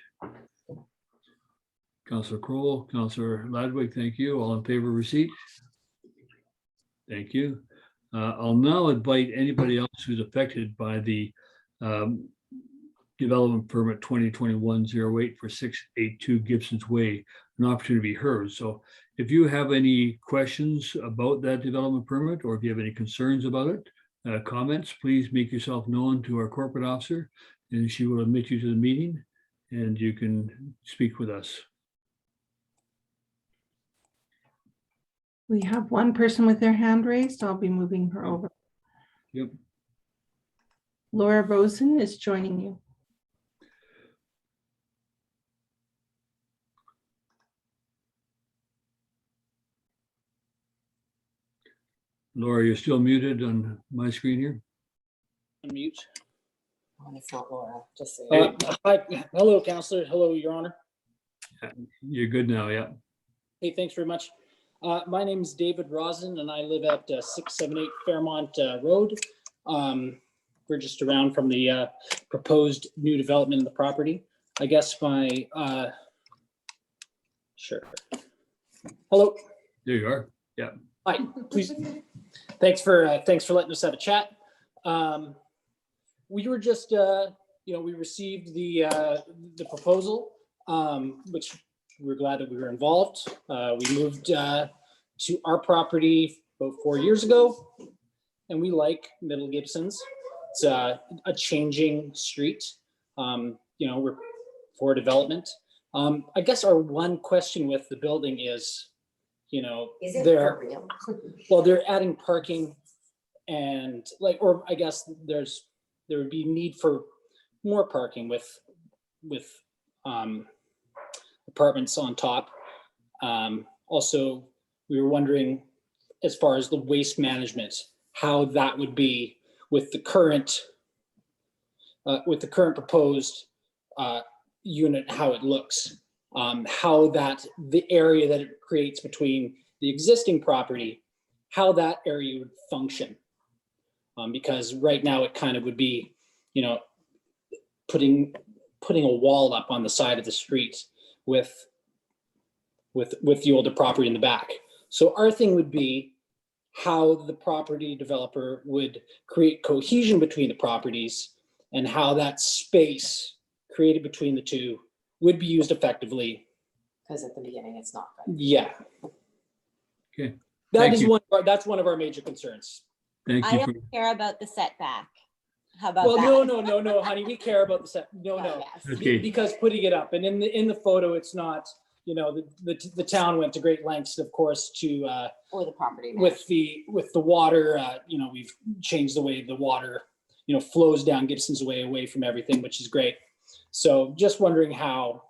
Councillor Kroll, Councillor Ladwig, thank you. All in favor of receipt? Thank you. I'll now invite anybody else who's affected by the development permit 2021-08 for 682 Gibson's Way, an opportunity to be heard. So if you have any questions about that development permit, or if you have any concerns about it, comments, please make yourself known to our corporate officer, and she will admit you to the meeting, and you can speak with us. We have one person with their hand raised. I'll be moving her over. Yep. Laura Rosen is joining you. Laura, you're still muted on my screen here. Unmute. Oh, it's not Laura, just so you know. Hi, hello, Counselor. Hello, Your Honor. You're good now, yeah. Hey, thanks very much. My name is David Rosen, and I live at 678 Fairmont Road. We're just around from the proposed new development in the property. I guess my sure. Hello. There you are. Yeah. Hi. Please. Thanks for letting us have a chat. We were just we received the proposal, which we're glad that we were involved. We moved to our property about 4 years ago, and we like Middle Gibsons. It's a changing street. We're for development. I guess our one question with the building is, Is it for real? well, they're adding parking, and or I guess there would be need for more parking with apartments on top. Also, we were wondering, as far as the waste management, how that would be with the current proposed unit, how it looks, how that the area that it creates between the existing property, how that area would function. Because right now it kind of would be, putting a wall up on the side of the street with the older property in the back. So our thing would be how the property developer would create cohesion between the properties, and how that space created between the two would be used effectively. Because at the beginning, it's not good. Yeah. Okay. That Thank is you. that's one of our major concerns. Thank I you for, don't care about the setback. How about Well, that? no, honey, we care about the set. No. Yes. okay. Because putting it up, and in the photo, it's not, the town went to great lengths, of course, to Or the property. with the water, we've changed the way the water, flows down Gibson's Way away from everything, which is great. So just wondering how,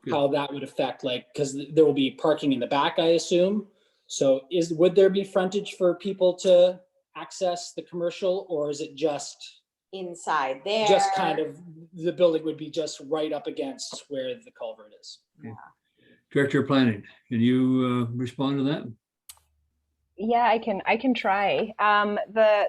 how that would affect, because there will be parking in the back, I assume. So would there be frontage for people to access the commercial, or is it just Inside there. just kind of the building would be just right up against where the culvert is? Director of Planning, can you respond to that? Yeah, I can try.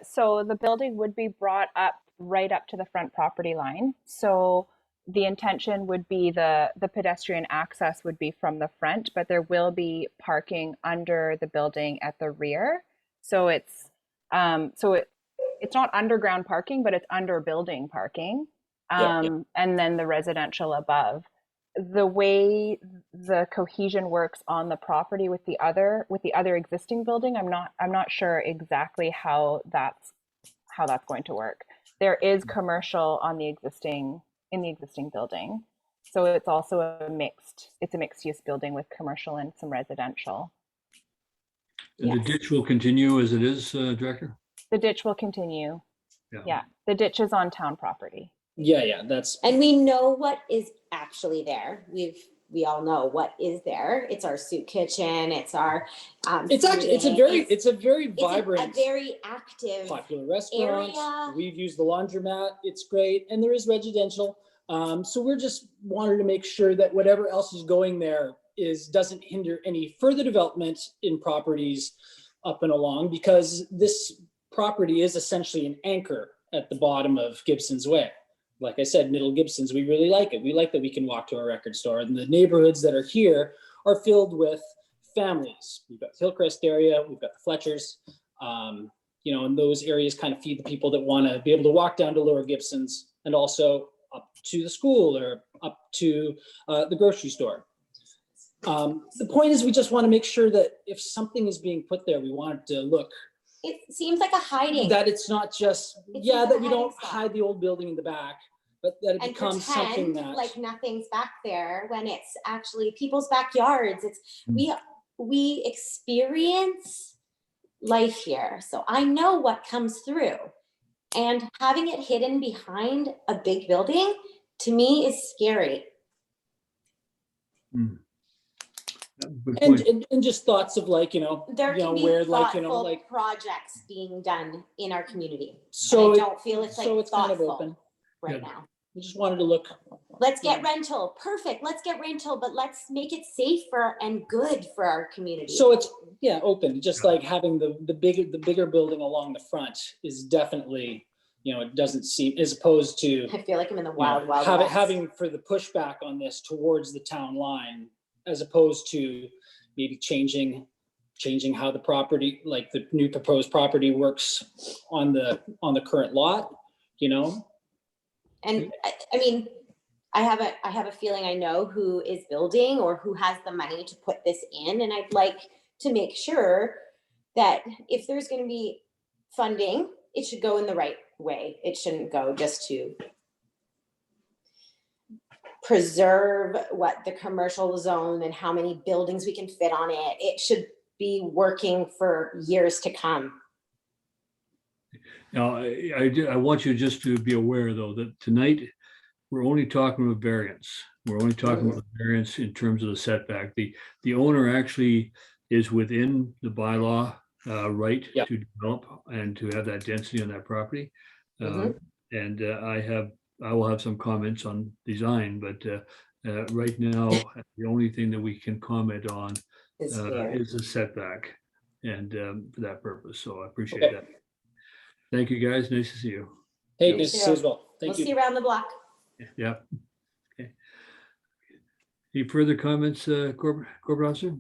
So the building would be brought up right up to the front property line. So the intention would be the pedestrian access would be from the front, but there will be parking under the building at the rear. So it's not underground parking, but it's under building parking. And then the residential above. The way the cohesion works on the property with the other existing building, I'm not sure exactly how that's going to work. There is commercial in the existing building, so it's also a mixed use building with commercial and some residential. And the ditch will continue as it is, Director? The ditch will continue. Yeah, the ditch is on town property. Yeah, that's. And we know what is actually there. We all know what is there. It's our soup kitchen. It's our. It's a very vibrant, a very active, popular restaurant. area. We've used the laundromat. It's great, and there is residential. So we're just wanted to make sure that whatever else is going there doesn't hinder any further development in properties up and along, because this property is essentially an anchor at the bottom of Gibson's Way. Like I said, Middle Gibsons, we really like it. We like that we can walk to a record store, and the neighborhoods that are here are filled with families. We've got the Hillcrest area, we've got the Fletchers, and those areas kind of feed the people that want to be able to walk down to Lower Gibsons and also up to the school or up to the grocery store. The point is, we just want to make sure that if something is being put there, we want it to look It seems like a hiding. That it's not just, It's yeah, just that a we hiding don't spot. hide the old building in the back, but that it And becomes something pretend that. like nothing's back there when it's actually people's backyards. It's we experience life here, so I know what comes through. And having it hidden behind a big building, to me, is scary. Good And, point. and just thoughts of like, There can be where like, thoughtful like, projects being done in our community. so And I it- don't feel it's like so it's kind of thoughtful open. right Yeah. now. We just wanted to look. Let's get rental. Perfect. Let's get rental, but let's make it safer and good for our community. So it's, yeah, open, just like having the bigger building along the front is definitely, it doesn't seem, as opposed to I feel like I'm in the wild, wild having, west. having for the pushback on this towards the town line, as opposed to maybe changing how the property, like the new proposed property works on the current lot, And I mean, I have a feeling I know who is building or who has the money to put this in, and I'd like to make sure that if there's going to be funding, it should go in the right way. It shouldn't go just to preserve what the commercial zone and how many buildings we can fit on it. It should be working for years to come. Now, I want you just to be aware, though, that tonight, we're only talking about variance. We're only talking about variance in terms of the setback. The owner actually is within the bylaw right Yep. to develop and to have that density on that property. And I will have some comments on design, but right now, the only thing that we can comment on Is is the setback, and for that purpose. So I appreciate Okay. that. Thank you, guys. Nice to see you. Hey, Yep. nice to see you as well. We'll Thank you. see you around the block. Yeah. Okay. Any further comments, Corporate Officer?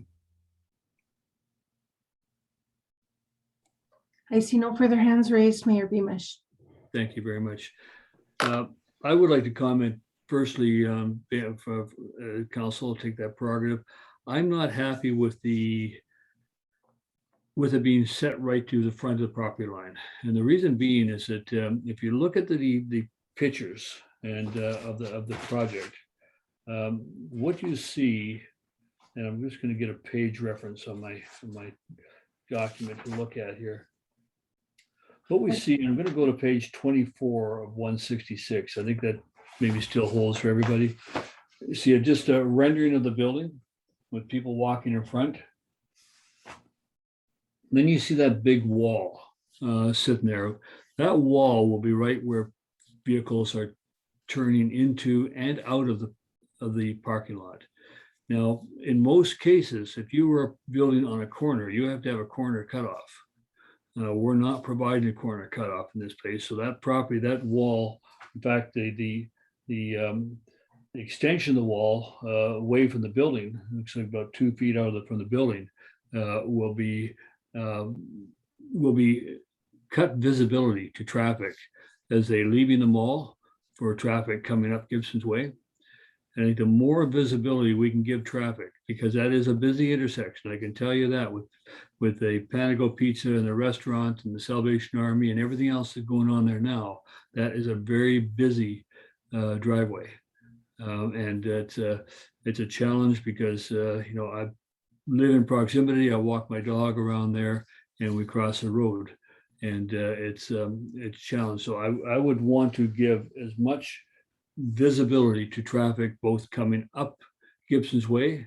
I see no further hands raised, Mayor Beamish. Thank you very much. I would like to comment firstly, for council, take that prerogative. I'm not happy with it being set right to the front of the property line. And the reason being is that if you look at the pictures and of the project, what you see, and I'm just going to get a page reference on my document to look at here. What we see, and I'm going to go to page 24 of 166. I think that maybe still holds for everybody. You see just a rendering of the building with people walking in front. Then you see that big wall sitting there. That wall will be right where vehicles are turning into and out of the parking lot. Now, in most cases, if you were building on a corner, you have to have a corner cutoff. We're not providing a corner cutoff in this place. So that property, that wall, in fact, the extension of the wall away from the building, looks like about 2 feet out from the building, will be cut visibility to traffic as they leaving the mall for traffic coming up Gibson's Way. And I think the more visibility we can give traffic, because that is a busy intersection, I can tell you that, with the Panago Pizza and the restaurant and the Salvation Army and everything else that's going on there now, that is a very busy driveway. And it's a challenge because, I live in proximity. I walk my dog around there and we cross the road, and it's challenged. So I would want to give as much visibility to traffic, both coming up Gibson's Way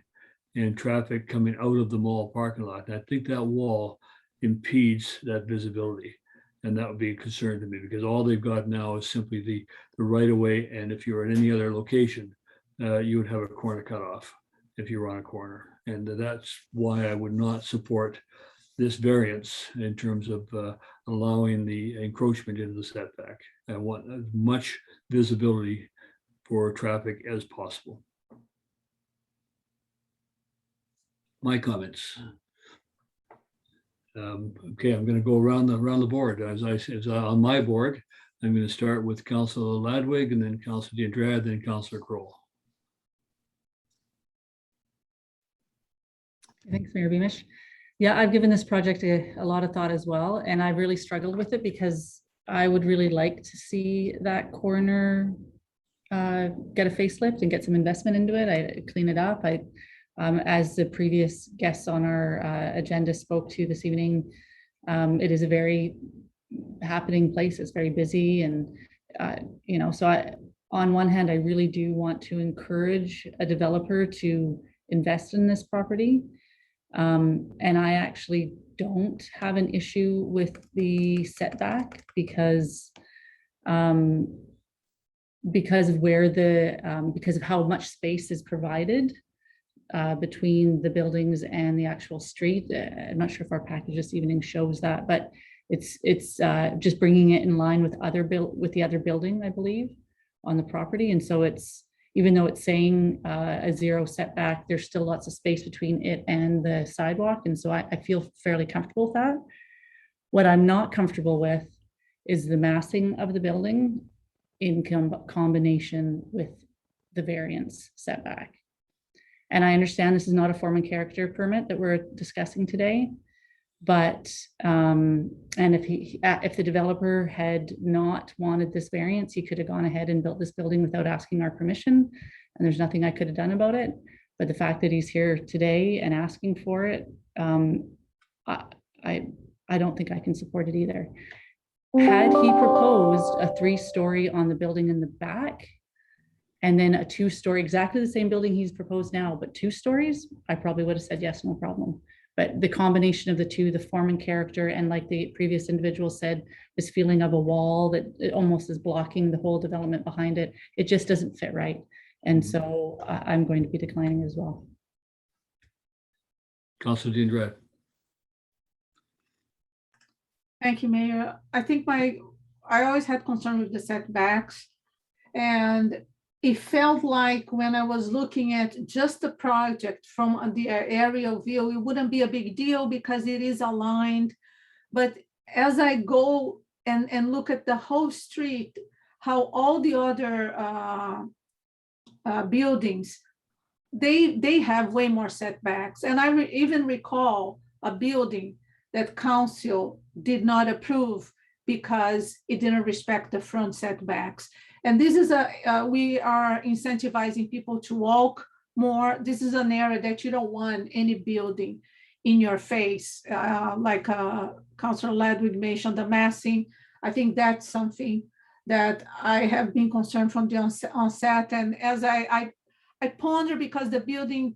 and traffic coming out of the mall parking lot. And I think that wall impedes that visibility. And that would be a concern to me, because all they've got now is simply the right of way. And if you're in any other location, you would have a corner cutoff if you're on a corner. And that's why I would not support this variance in terms of allowing the encroachment into the setback. I want as much visibility for traffic as possible. My comments. Okay, I'm going to go around the board. As on my board, I'm going to start with Councilor Ladwig, and then Councilor D'Andrade, then Councilor Kroll. Thanks, Mayor Beamish. Yeah, I've given this project a lot of thought as well, and I've really struggled with it because I would really like to see that corner get a facelift and get some investment into it. I clean it up. As the previous guests on our agenda spoke to this evening, it is a very happening place. It's very busy, and on one hand, I really do want to encourage a developer to invest in this property. And I actually don't have an issue with the setback because of because of how much space is provided between the buildings and the actual street. I'm not sure if our package this evening shows that, but it's just bringing it in line with the other building, I believe, on the property. And so even though it's saying a 0 setback, there's still lots of space between it and the sidewalk. And so I feel fairly comfortable with that. What I'm not comfortable with is the massing of the building in combination with the variance setback. And I understand this is not a form and character permit that we're discussing today, but and if the developer had not wanted this variance, he could have gone ahead and built this building without asking our permission, and there's nothing I could have done about it. But the fact that he's here today and asking for it, I don't think I can support it either. Had he proposed a 3-story on the building in the back and then a 2-story, exactly the same building he's proposed now, but 2 stories, I probably would have said yes, no problem. But the combination of the two, the form and character, and like the previous individual said, this feeling of a wall that it almost is blocking the whole development behind it, it just doesn't fit right. And so I'm going to be declining as well. Councilor Dean Dredd. Thank you, Mayor. I think I always had concern with the setbacks, and it felt like when I was looking at just the project from the aerial view, it wouldn't be a big deal because it is aligned. But as I go and look at the whole street, how all the other buildings, they have way more setbacks. And I even recall a building that council did not approve because it didn't respect the front setbacks. And this is we are incentivizing people to walk more. This is an area that you don't want any building in your face, like Councilor Ledwig mentioned, the massing. I think that's something that I have been concerned from the onset. And as I ponder, because the building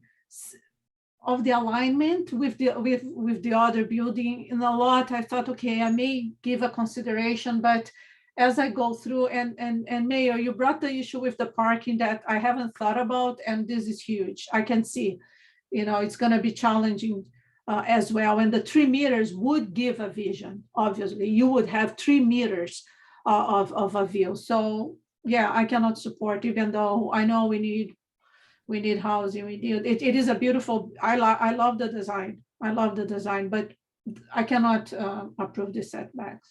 of the alignment with the other building in a lot, I thought, okay, I may give a consideration, but as I go through, and Mayor, you brought the issue with the parking that I haven't thought about, and this is huge. I can see, it's going to be challenging as well. And the 3 meters would give a vision. Obviously, you would have 3 meters of a view. So yeah, I cannot support, even though I know we need housing. It is a beautiful. I love the design. I love the design, but I cannot approve the setbacks.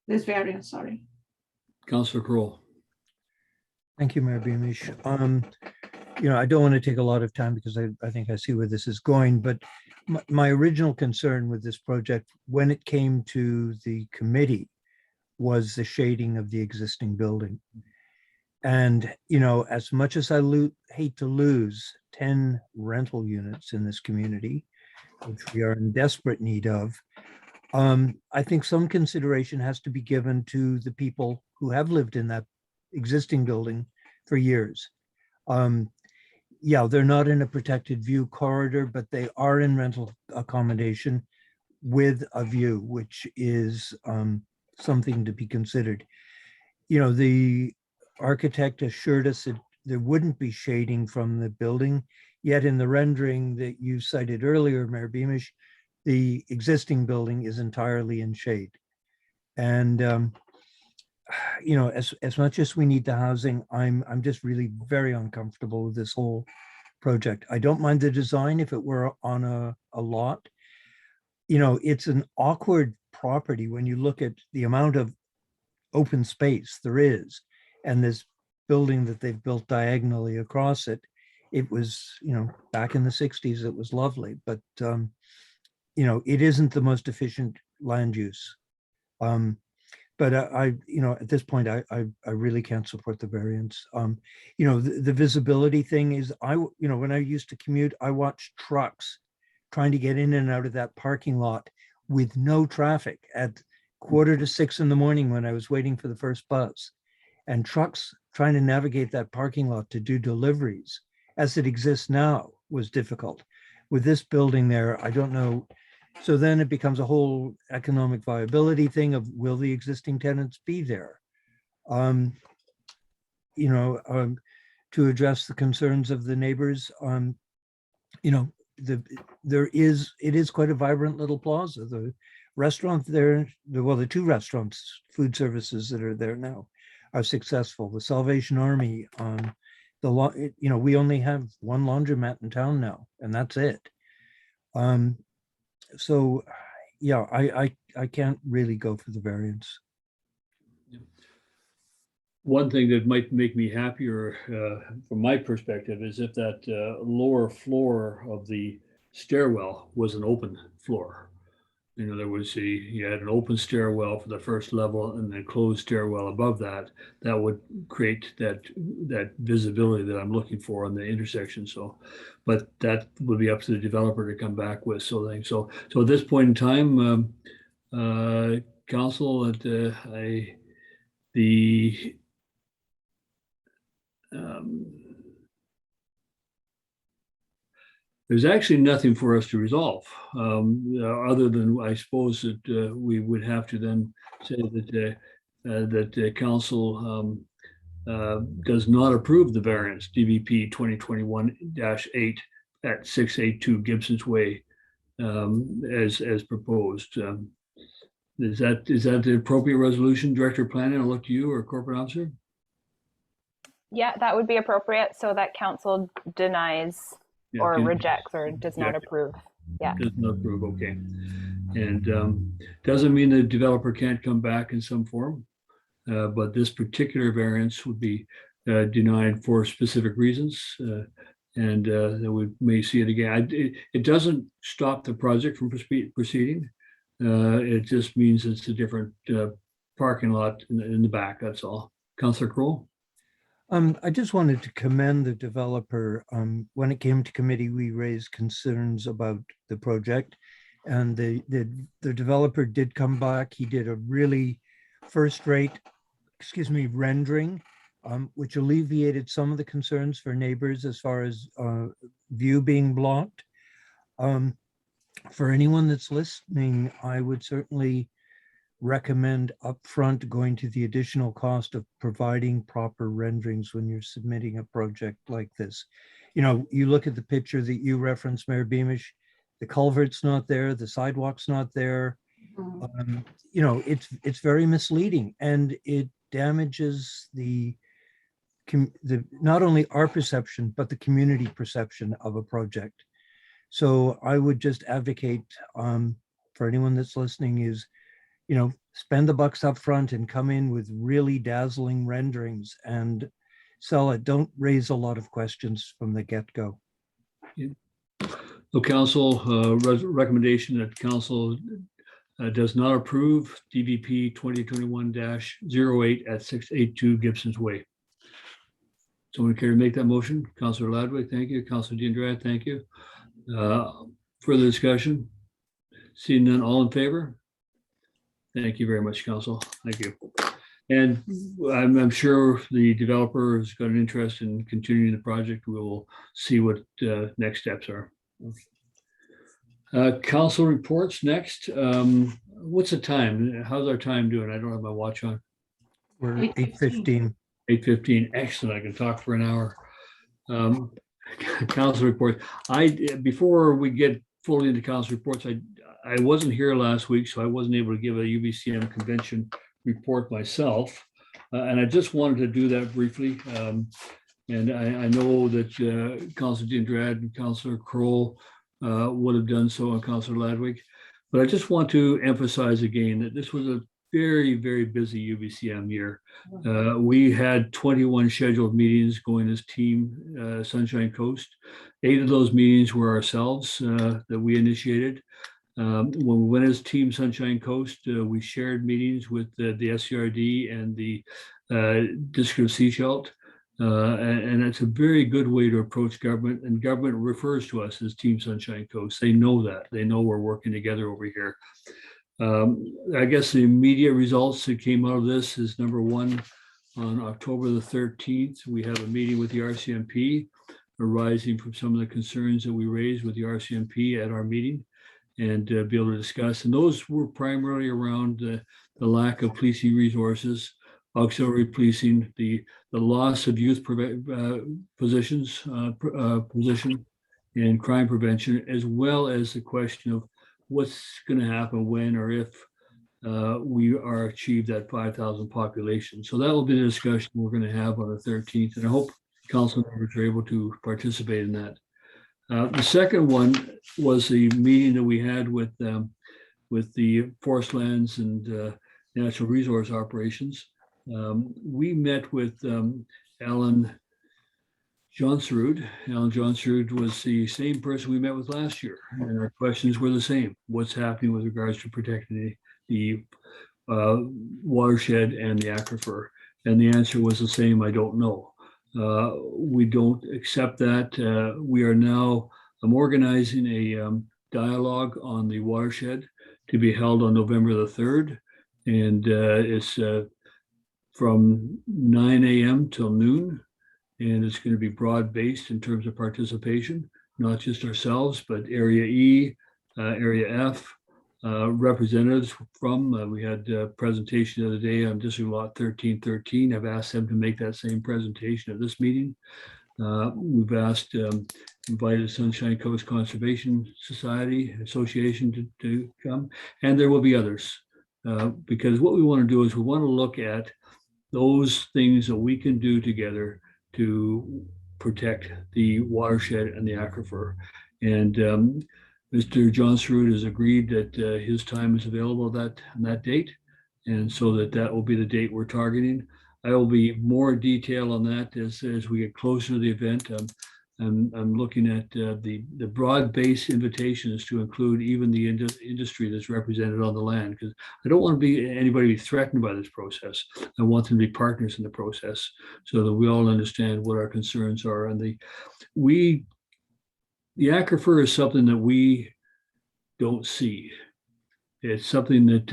This variance, sorry. Councilor Kroll. Thank you, Mayor Beamish. I don't want to take a lot of time because I think I see where this is going, but my original concern with this project when it came to the committee was the shading of the existing building. And, as much as I hate to lose 10 rental units in this community, which we are in desperate need of, I think some consideration has to be given to the people who have lived in that existing building for years. Yeah, they're not in a protected view corridor, but they are in rental accommodation with a view, which is something to be considered. The architect assured us that there wouldn't be shading from the building, yet in the rendering that you cited earlier, Mayor Beamish, the existing building is entirely in shade. And, as much as we need the housing, I'm just really very uncomfortable with this whole project. I don't mind the design if it were on a lot. It's an awkward property when you look at the amount of open space there is, and this building that they've built diagonally across it. it was, back in the 60s, it was lovely, but, it isn't the most efficient land use. But at this point, I really can't support the variance. The visibility thing is, when I used to commute, I watched trucks trying to get in and out of that parking lot with no traffic at 5:45 in the morning when I was waiting for the first bus. And trucks trying to navigate that parking lot to do deliveries as it exists now was difficult. With this building there, I don't know. So then it becomes a whole economic viability thing of, will the existing tenants be there? To address the concerns of the neighbors, it is quite a vibrant little plaza. The restaurant there, the two restaurants, food services that are there now are successful. The Salvation Army, we only have one laundromat in town now, and that's it. So, yeah, I can't really go for the variance. One thing that might make me happier from my perspective is if that lower floor of the stairwell was an open floor. You had an open stairwell for the first level and then closed stairwell above that. That would create that visibility that I'm looking for on the intersection. So, but that would be up to the developer to come back with. So at this point in time, council, there's actually nothing for us to resolve, other than, I suppose, that we would have to then say that the council does not approve the variance DVP 2021-8 at 682 Gibson's Way as proposed. Is that the appropriate resolution, Director of Planning? I'll look to you, or Corporate Officer. Yeah, that would be appropriate, so that council denies or rejects or does not approve. Yeah. Does not approve, okay. And doesn't mean the developer can't come back in some form, but this particular variance would be denied for specific reasons, and that we may see it again. It doesn't stop the project from proceeding. It just means it's a different parking lot in the back, that's all. Councillor Kroll? I just wanted to commend the developer. When it came to committee, we raised concerns about the project, and the developer did come back. He did a really first-rate, rendering, which alleviated some of the concerns for neighbors as far as view being blocked. For anyone that's listening, I would certainly recommend upfront going to the additional cost of providing proper renderings when you're submitting a project like this. You look at the picture that you referenced, Mayor Beamish, the culvert's not there, the sidewalk's not there. It's very misleading, and it damages not only our perception, but the community perception of a project. So I would just advocate for anyone that's listening is, spend the bucks up front and come in with really dazzling renderings and sell it. Don't raise a lot of questions from the get-go. Yeah. So council, recommendation that council does not approve DVP 2021-08 at 682 Gibson's Way. Someone care to make that motion? Councillor Ladwig, thank you. Councillor Diendrad, thank you. Further discussion? Seeing none, all in favor? Thank you very much, council. Thank you. And I'm sure the developer has got an interest in continuing the project. We will see what next steps are. Council reports next. What's the time? How's our time doing? I don't have my watch on. We're 8:15. 8:15. Excellent. I can talk for an hour. Council report. Before we get fully into council reports, I wasn't here last week, so I wasn't able to give a UBCM convention report myself. And I just wanted to do that briefly. And I know that Councillor Diendrad and Councillor Kroll would have done so, and Councillor Ladwig. But I just want to emphasize again that this was very, very busy UBCM year. We had 21 scheduled meetings going as Team Sunshine Coast. 8 of those meetings were ourselves that we initiated. When we went as Team Sunshine Coast, we shared meetings with the SCRD and the District of Seashelt. And it's a very good way to approach government, and government refers to us as Team Sunshine Coast. They know that. They know we're working together over here. I guess the immediate results that came out of this is, number one, on October the 13th, we have a meeting with the RCMP arising from some of the concerns that we raised with the RCMP at our meeting, and be able to discuss. And those were primarily around the lack of policing resources, auxiliary policing, the loss of youth position, and crime prevention, as well as the question of what's going to happen when or if we are achieved that 5,000 population. So that will be the discussion we're going to have on the 13th, and I hope council members are able to participate in that. The second one was the meeting that we had with the forest lands and natural resource operations. We met with Alan Johnsrud. Alan Johnsrud was the same person we met with last year, and our questions were the same. What's happening with regards to protecting the watershed and the aquifer? And the answer was the same: I don't know. We don't accept that. We are now organizing a dialogue on the watershed to be held on November the 3rd. And it's from 9 a.m. till noon. And it's going to be broad-based in terms of participation, not just ourselves, but Area E, Area F, representatives from, we had a presentation the other day on District Lot 1313. I've asked them to make that same presentation at this meeting. We've asked, invited Sunshine Coast Conservation Society Association to come, and there will be others. Because what we want to do is we want to look at those things that we can do together to protect the watershed and the aquifer. And Mr. Johnsrud has agreed that his time is available on that date. And so that will be the date we're targeting. I will be more detail on that as we get closer to the event. I'm looking at the broad-based invitations to include even the industry that's represented on the land, because I don't want anybody to be threatened by this process. I want them to be partners in the process so that we all understand what our concerns are. And the aquifer is something that we don't see. It's something that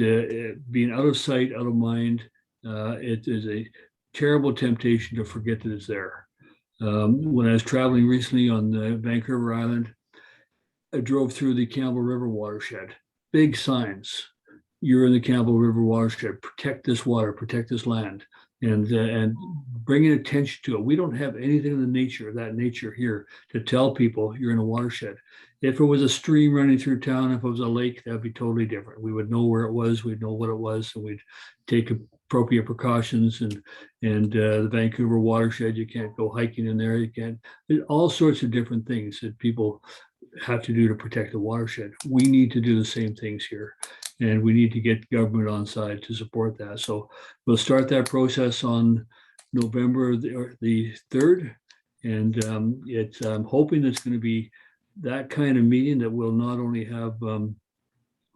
being out of sight, out of mind, it is a terrible temptation to forget that it's there. When I was traveling recently on Vancouver Island, I drove through the Campbell River watershed. Big signs: you're in the Campbell River watershed. Protect this water. Protect this land. And bringing attention to it. We don't have anything in that nature here to tell people you're in a watershed. If it was a stream running through town, if it was a lake, that'd be totally different. We would know where it was. We'd know what it was, and we'd take appropriate precautions. And the Vancouver watershed, you can't go hiking in there. You can't. There's all sorts of different things that people have to do to protect the watershed. We need to do the same things here, and we need to get government on side to support that. So we'll start that process on November the 3rd, and I'm hoping it's going to be that kind of meeting that will not only have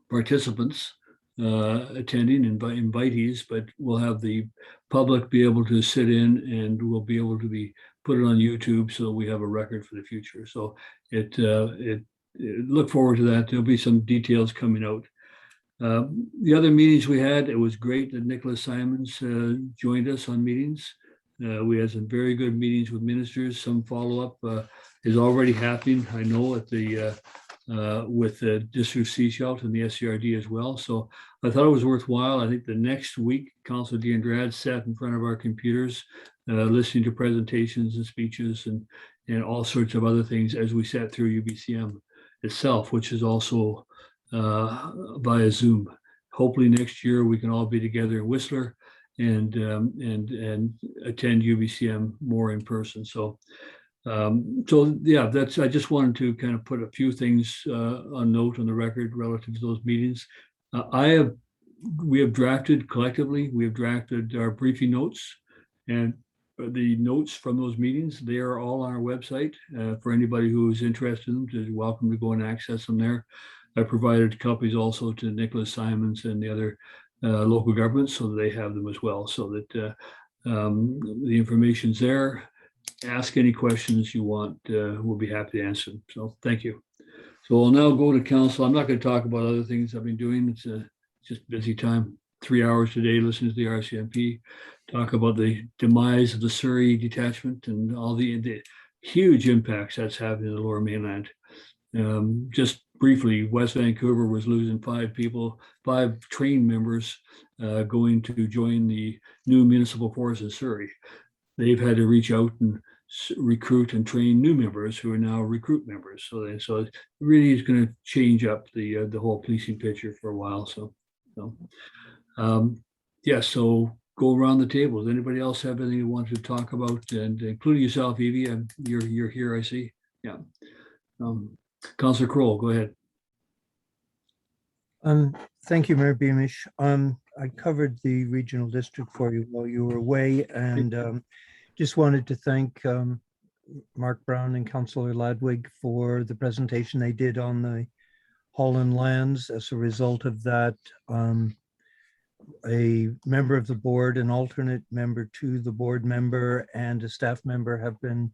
participants attending and invitees, but we'll have the public be able to sit in, and we'll be able to put it on YouTube so that we have a record for the future. So look forward to that. There'll be some details coming out. The other meetings we had, it was great that Nicholas Simons joined us on meetings. We had some very good meetings with ministers. Some follow-up is already happening, I know, at with the District Seashelt and the SCRD as well. So I thought it was worthwhile. I think the next week, Councillor D'Andrade sat in front of our computers, listening to presentations and speeches and all sorts of other things as we sat through UBCM itself, which is also via Zoom. Hopefully next year we can all be together in Whistler and attend UBCM more in person. So yeah, I just wanted to kind of put a few things on note on the record relative to those meetings. I have we have drafted collectively, we have drafted our briefing notes, and the notes from those meetings, they are all on our website. For anybody who is interested in them, is welcome to go and access them there. I provided copies also to Nicholas Simons and the other local governments, so that they have them as well, so that the information's there. Ask any questions you want. We'll be happy to answer them. So thank you. So I'll now go to council. I'm not going to talk about other things I've been doing. It's just busy time. 3 hours today listening to the RCMP talk about the demise of the Surrey detachment and all the huge impacts that's having in the Lower Mainland. Just briefly, West Vancouver was losing 5 people, 5 train members going to join the new municipal force in Surrey. They've had to reach out and recruit and train new members who are now recruit members. So it really is going to change up the whole policing picture for a while. So so go around the table. Does anybody else have anything you want to talk about? And including yourself, Evie, and you're here, I see. Yeah. Councillor Kroll, go ahead. Thank you, Mayor Beamish. I covered the regional district for you while you were away, and just wanted to thank Mark Brown and Councillor Ladwig for the presentation they did on the Holland lands. As a result of that, a member of the board, an alternate member to the board member, and a staff member have been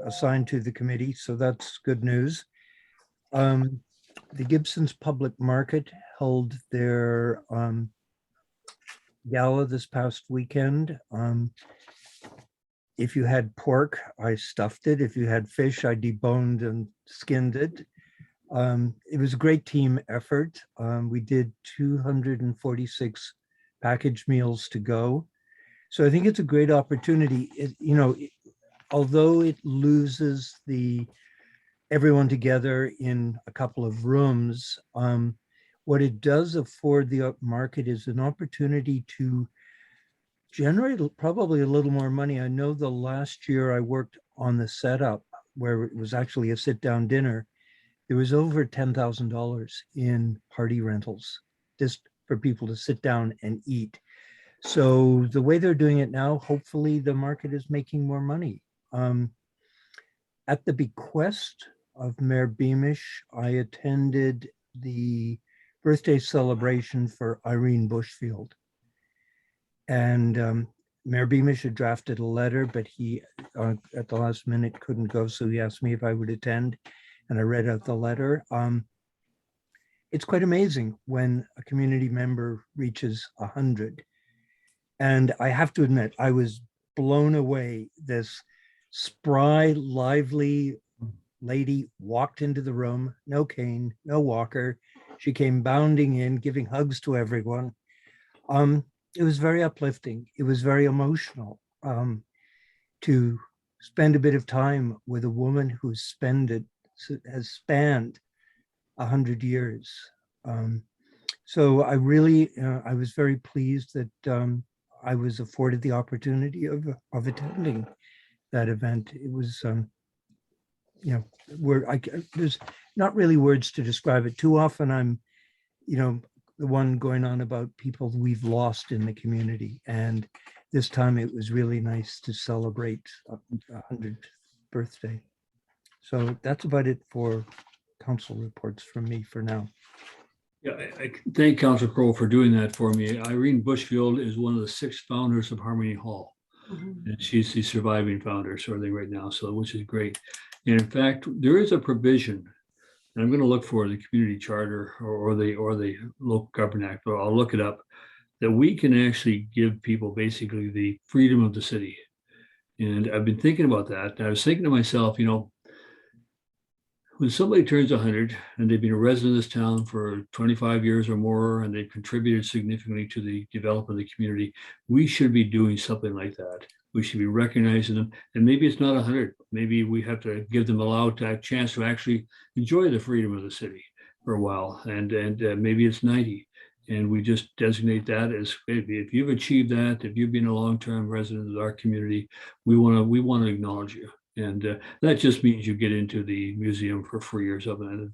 assigned to the committee, so that's good news. The Gibson's Public Market held their gala this past weekend. If you had pork, I stuffed it. If you had fish, I deboned and skinned it. It was a great team effort. We did 246 package meals to go. So I think it's a great opportunity. Although it loses everyone together in a couple of rooms, what it does afford the market is an opportunity to generate probably a little more money. I know the last year I worked on the setup where it was actually a sit-down dinner, there was over $10,000 in party rentals just for people to sit down and eat. So the way they're doing it now, hopefully the market is making more money. At the bequest of Mayor Beamish, I attended the birthday celebration for Irene Bushfield. And Mayor Beamish had drafted a letter, but he at the last minute couldn't go, so he asked me if I would attend, and I read out the letter. It's quite amazing when a community member reaches 100. And I have to admit, I was blown away. This spry, lively lady walked into the room, no cane, no walker. She came bounding in, giving hugs to everyone. It was very uplifting. It was very emotional to spend a bit of time with a woman who has spanned 100 years. So I really, I was very pleased that I was afforded the opportunity of attending that event. It was, there's not really words to describe it. Too often I'm, the one going on about people we've lost in the community. And this time it was really nice to celebrate a 100th birthday. So that's about it for council reports from me for now. Yeah, I thank Councillor Crowe for doing that for me. Irene Bushfield is one of the 6 founders of Harmony Hall. And she's the surviving founder sort of thing right now, so which is great. And in fact, there is a provision, and I'm going to look for the community charter or the local government act, but I'll look it up, that we can actually give people basically the freedom of the city. And I've been thinking about that. And I was thinking to myself, when somebody turns 100 and they've been a resident of this town for 25 years or more, and they've contributed significantly to the development of the community, we should be doing something like that. We should be recognizing them. And maybe it's not 100. Maybe we have to give them a chance to actually enjoy the freedom of the city for a while. And maybe it's 90. And we just designate that as, if you've achieved that, if you've been a long-term resident of our community, we want to acknowledge you. And that just means you get into the museum for free or something.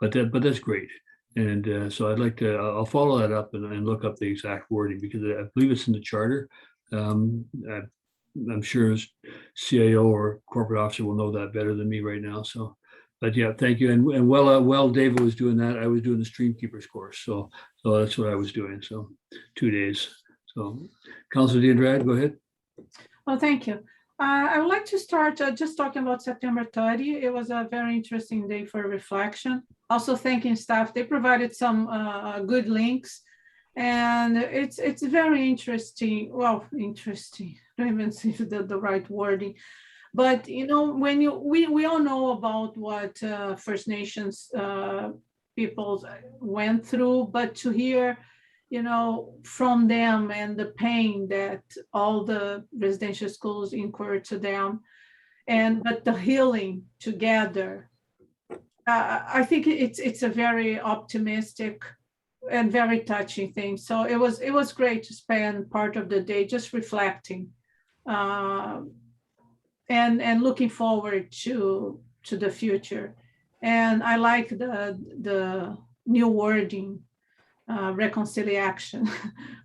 But that's great. And so I'd like to, I'll follow that up and look up the exact wording because I believe it's in the charter. I'm sure as CIO or corporate officer will know that better than me right now. So, but yeah, thank you. And while David was doing that, I was doing the Streamkeepers course. So that's what I was doing. So 2 days. So Councilor DeAndrade, go ahead. Well, thank you. I would like to start just talking about September 30. It was a very interesting day for reflection. Also thanking staff. They provided some good links. And it's very interesting. Well, interesting. I don't even see the right wording. But you know, when we all know about what First Nations peoples went through, but to hear, you know, from them and the pain that all the residential schools incurred to them, but the healing together, I think it's a very optimistic and very touching thing. So it was great to spend part of the day just reflecting and looking forward to the future. And I like the new wording, reconciliation,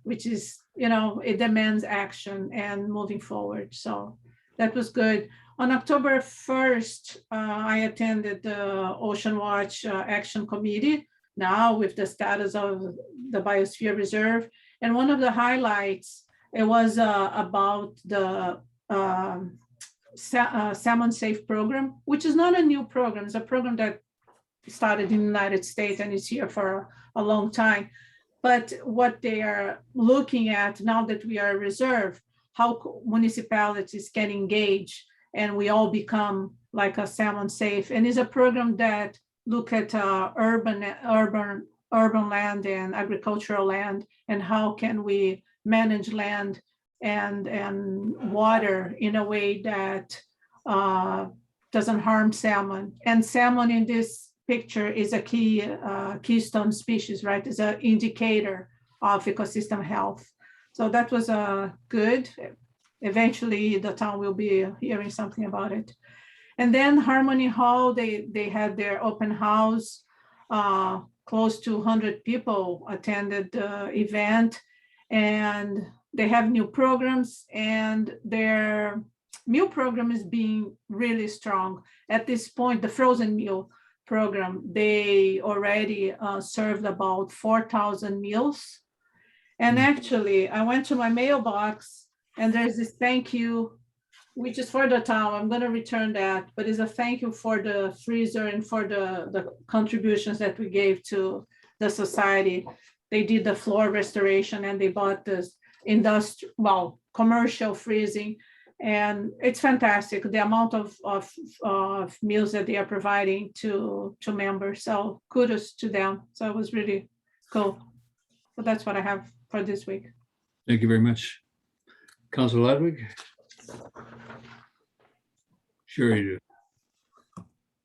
which is, you know, it demands action and moving forward. So that was good. On October 1st, I attended the Ocean Watch Action Committee, now with the status of the Biosphere Reserve. And one of the highlights, it was about the Salmon Safe program, which is not a new program. It's a program that started in the United States and is here for a long time. But what they are looking at now that we are a reserve, how municipalities can engage and we all become like a salmon safe. And it's a program that look at urban land and agricultural land, and how can we manage land and water in a way that doesn't harm salmon. And salmon in this picture is a key keystone species, right? It's an indicator of ecosystem health. So that was good. Eventually the town will be hearing something about it. And then Harmony Hall, they had their open house. Close to 100 people attended the event, and they have new programs, and their meal program is being really strong. At this point, the frozen meal program, they already served about 4,000 meals. And actually, I went to my mailbox and there's this thank you, which is for the town. I'm going to return that, but it's a thank you for the freezer and for the contributions that we gave to the society. They did the floor restoration and they bought this commercial freezing. And it's fantastic, the amount of meals that they are providing to members. So kudos to them. So it was really cool. So that's what I have for this week. Thank you very much. Councilor Ludwig? Sure you do.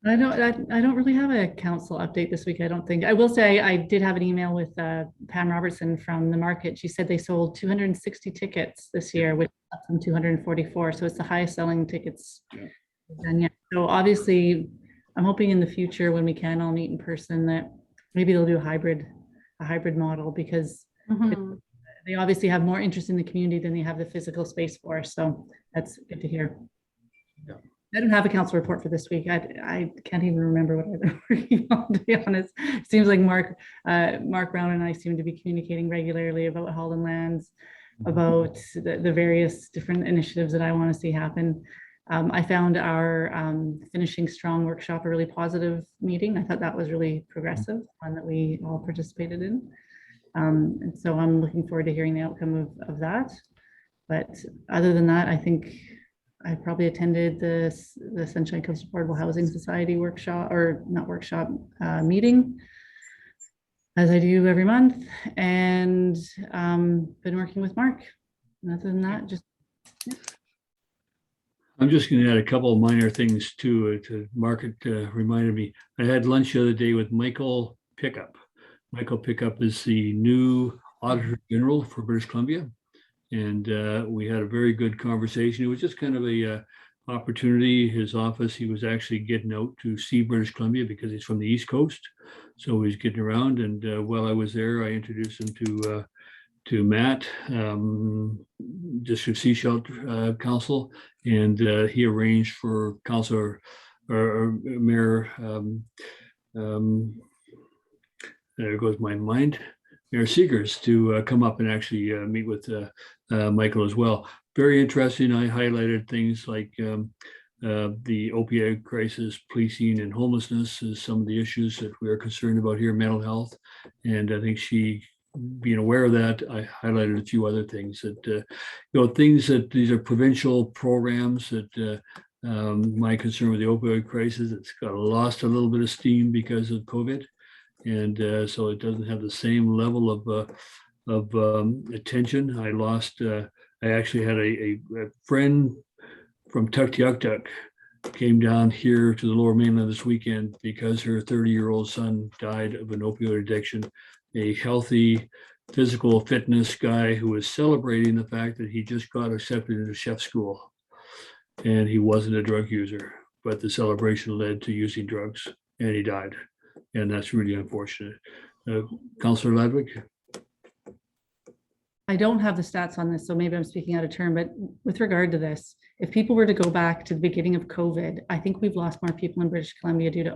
I don't really have a council update this week, I don't think. I will say I did have an email with Pam Robertson from the market. She said they sold 260 tickets this year, which is up from 244. So it's the highest selling tickets done yet. So obviously, I'm hoping in the future when we can all meet in person that maybe they'll do a hybrid model, because they obviously have more interest in the community than they have the physical space for. So that's good to hear. Yeah. I don't have a council report for this week. I can't even remember what I've been working on, to be honest. It seems like Mark Brown and I seem to be communicating regularly about Holland Lands, about the various different initiatives that I want to see happen. I found our Finishing Strong workshop a really positive meeting. I thought that was really progressive, one that we all participated in. And so I'm looking forward to hearing the outcome of that. But other than that, I think I probably attended the Sunshine Coast Affordable Housing Society workshop, or not workshop, meeting, as I do every month, and been working with Mark. And other than that, just I'm just going to add a couple of minor things to Mark. It reminded me, I had lunch the other day with Michael Pickup. Michael Pickup is the new Auditor General for British Columbia. And we had a very good conversation. It was just kind of opportunity, his office, he was actually getting out to see British Columbia because he's from the East Coast. So he's getting around, and while I was there, I introduced him to Matt, District Sea Shelter Council, and he arranged for Councilor or Mayor, there goes my mind, Mayor Seegers to come up and actually meet with Michael as well. Very interesting. I highlighted things like the opioid crisis, policing, and homelessness is some of the issues that we are concerned about here, mental health. And I think she, being aware of that, I highlighted a few other things that, things that these are provincial programs that my concern with the opioid crisis, it's got lost a little bit of steam because of COVID. And so it doesn't have the same level of attention. I actually had a friend from Tuktoyaktuk came down here to the Lower Mainland this weekend because her 30-year-old son died of an opioid addiction. A healthy physical fitness guy who was celebrating the fact that he just got accepted into chef school and he wasn't a drug user, but the celebration led to using drugs and he died. And that's really unfortunate. Councillor Ladwig? I don't have the stats on this, so maybe I'm speaking out of turn, but with regard to this, if people were to go back to the beginning of COVID, I think we've lost more people in British Columbia due to the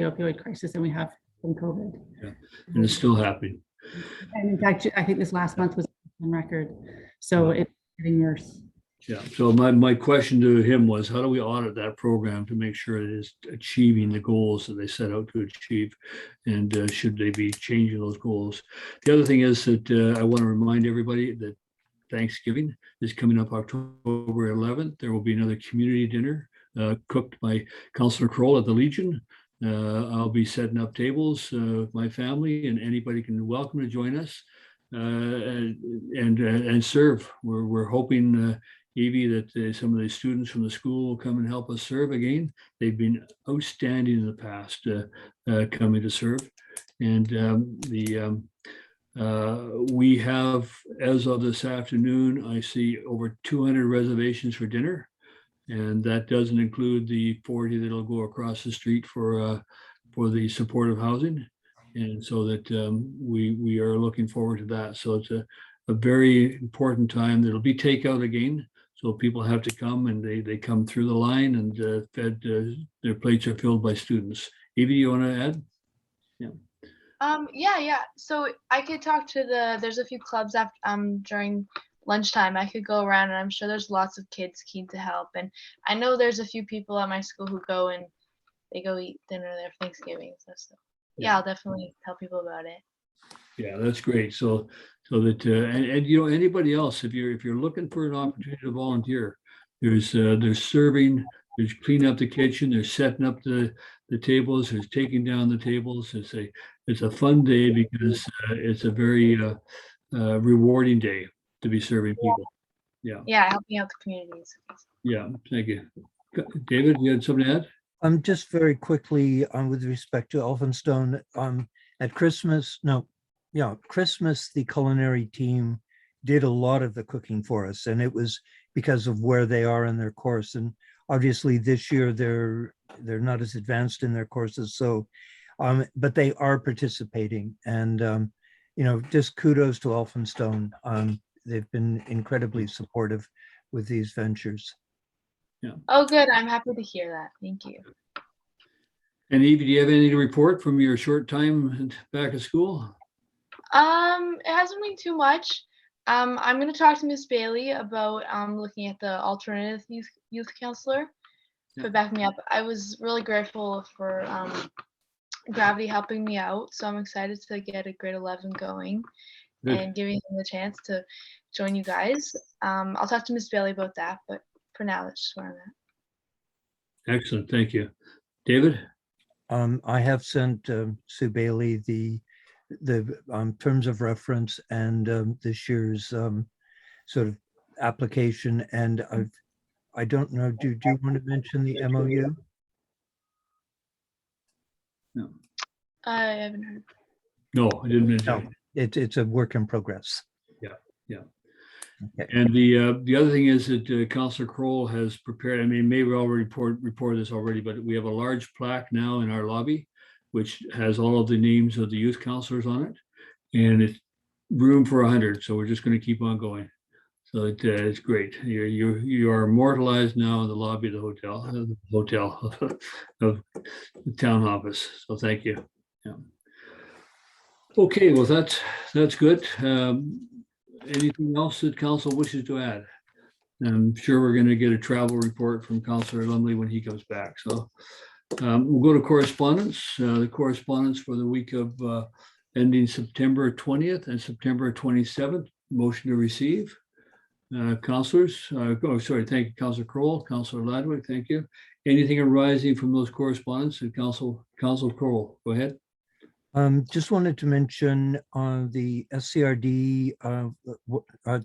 opioid crisis than we have from COVID. Yeah. And it's still happening. And in fact, I think this last month was on record. So it's getting worse. Yeah. So my question to him was, how do we audit that program to make sure it is achieving the goals that they set out to achieve? And should they be changing those goals? The other thing is that I want to remind everybody that Thanksgiving is coming up October 11th. There will be another community dinner cooked by Councillor Kroll at the Legion. I'll be setting up tables with my family, and anybody can welcome to join us and serve. We're hoping, Evie, that some of the students from the school will come and help us serve again. They've been outstanding in the past coming to serve. And we have, as of this afternoon, I see over 200 reservations for dinner. And that doesn't include the 40 that'll go across the street for the supportive housing. And so that we are looking forward to that. So it's a very important time. There'll be takeout again. So people have to come, and they come through the line and fed, their plates are filled by students. Evie, you want to add? Yeah. So I could talk to there's a few clubs after during lunchtime. I could go around, and I'm sure there's lots of kids keen to help. And I know there's a few people at my school who go and they go eat dinner there for Thanksgiving. So yeah, I'll definitely tell people about it. Yeah, that's great. So that and anybody else, if you're looking for an opportunity to volunteer, there's serving, there's cleaning up the kitchen, there's setting up the tables, there's taking down the tables. It's a fun day because it's a very rewarding day to be serving people. Yeah, helping out the communities. Yeah, thank you. David, you had something to add? Just very quickly with respect to Elphinstone, at Christmas, the culinary team did a lot of the cooking for us, and it was because of where they are in their course. And obviously this year they're not as advanced in their courses, so but they are participating, and just kudos to Elphinstone. They've been incredibly supportive with these ventures. Yeah. Oh, good. I'm happy to hear that. Thank you. And Evie, do you have anything to report from your short time back at school? It hasn't been too much. I'm going to talk to Miss Bailey about looking at the alternative youth counselor for backing me up. I was really grateful for Gravity helping me out, so I'm excited to get a grade 11 going. Good. And giving them the chance to join you guys. I'll talk to Miss Bailey about that, but for now, that's just where I'm at. Excellent, thank you. David? I have sent Sue Bailey the terms of reference and this year's sort of application, and I don't know, do you want to mention the MOU? No. I haven't heard. No, I didn't mention. No, it's a work in progress. Yeah. Okay. And the other thing is that Councillor Kroll has prepared, I mean, maybe we already reported this already, but we have a large plaque now in our lobby, which has all of the names of the youth councillors on it. And it's room for 100, so we're just going to keep on going. So it's great. You are immortalized now in the lobby of the hotel of the town office. So thank you. Yeah. Okay, well that's good. Anything else that council wishes to add? I'm sure we're going to get a travel report from Councillor Lumley when he comes back. So we'll go to correspondence. The correspondence for the week of ending September 20th and September 27th. Motion to receive. Councillors, thank you, Councillor Kroll, Councillor Ladwig, thank you. Anything arising from those correspondence? Councillor Kroll, go ahead. Just wanted to mention the SCRD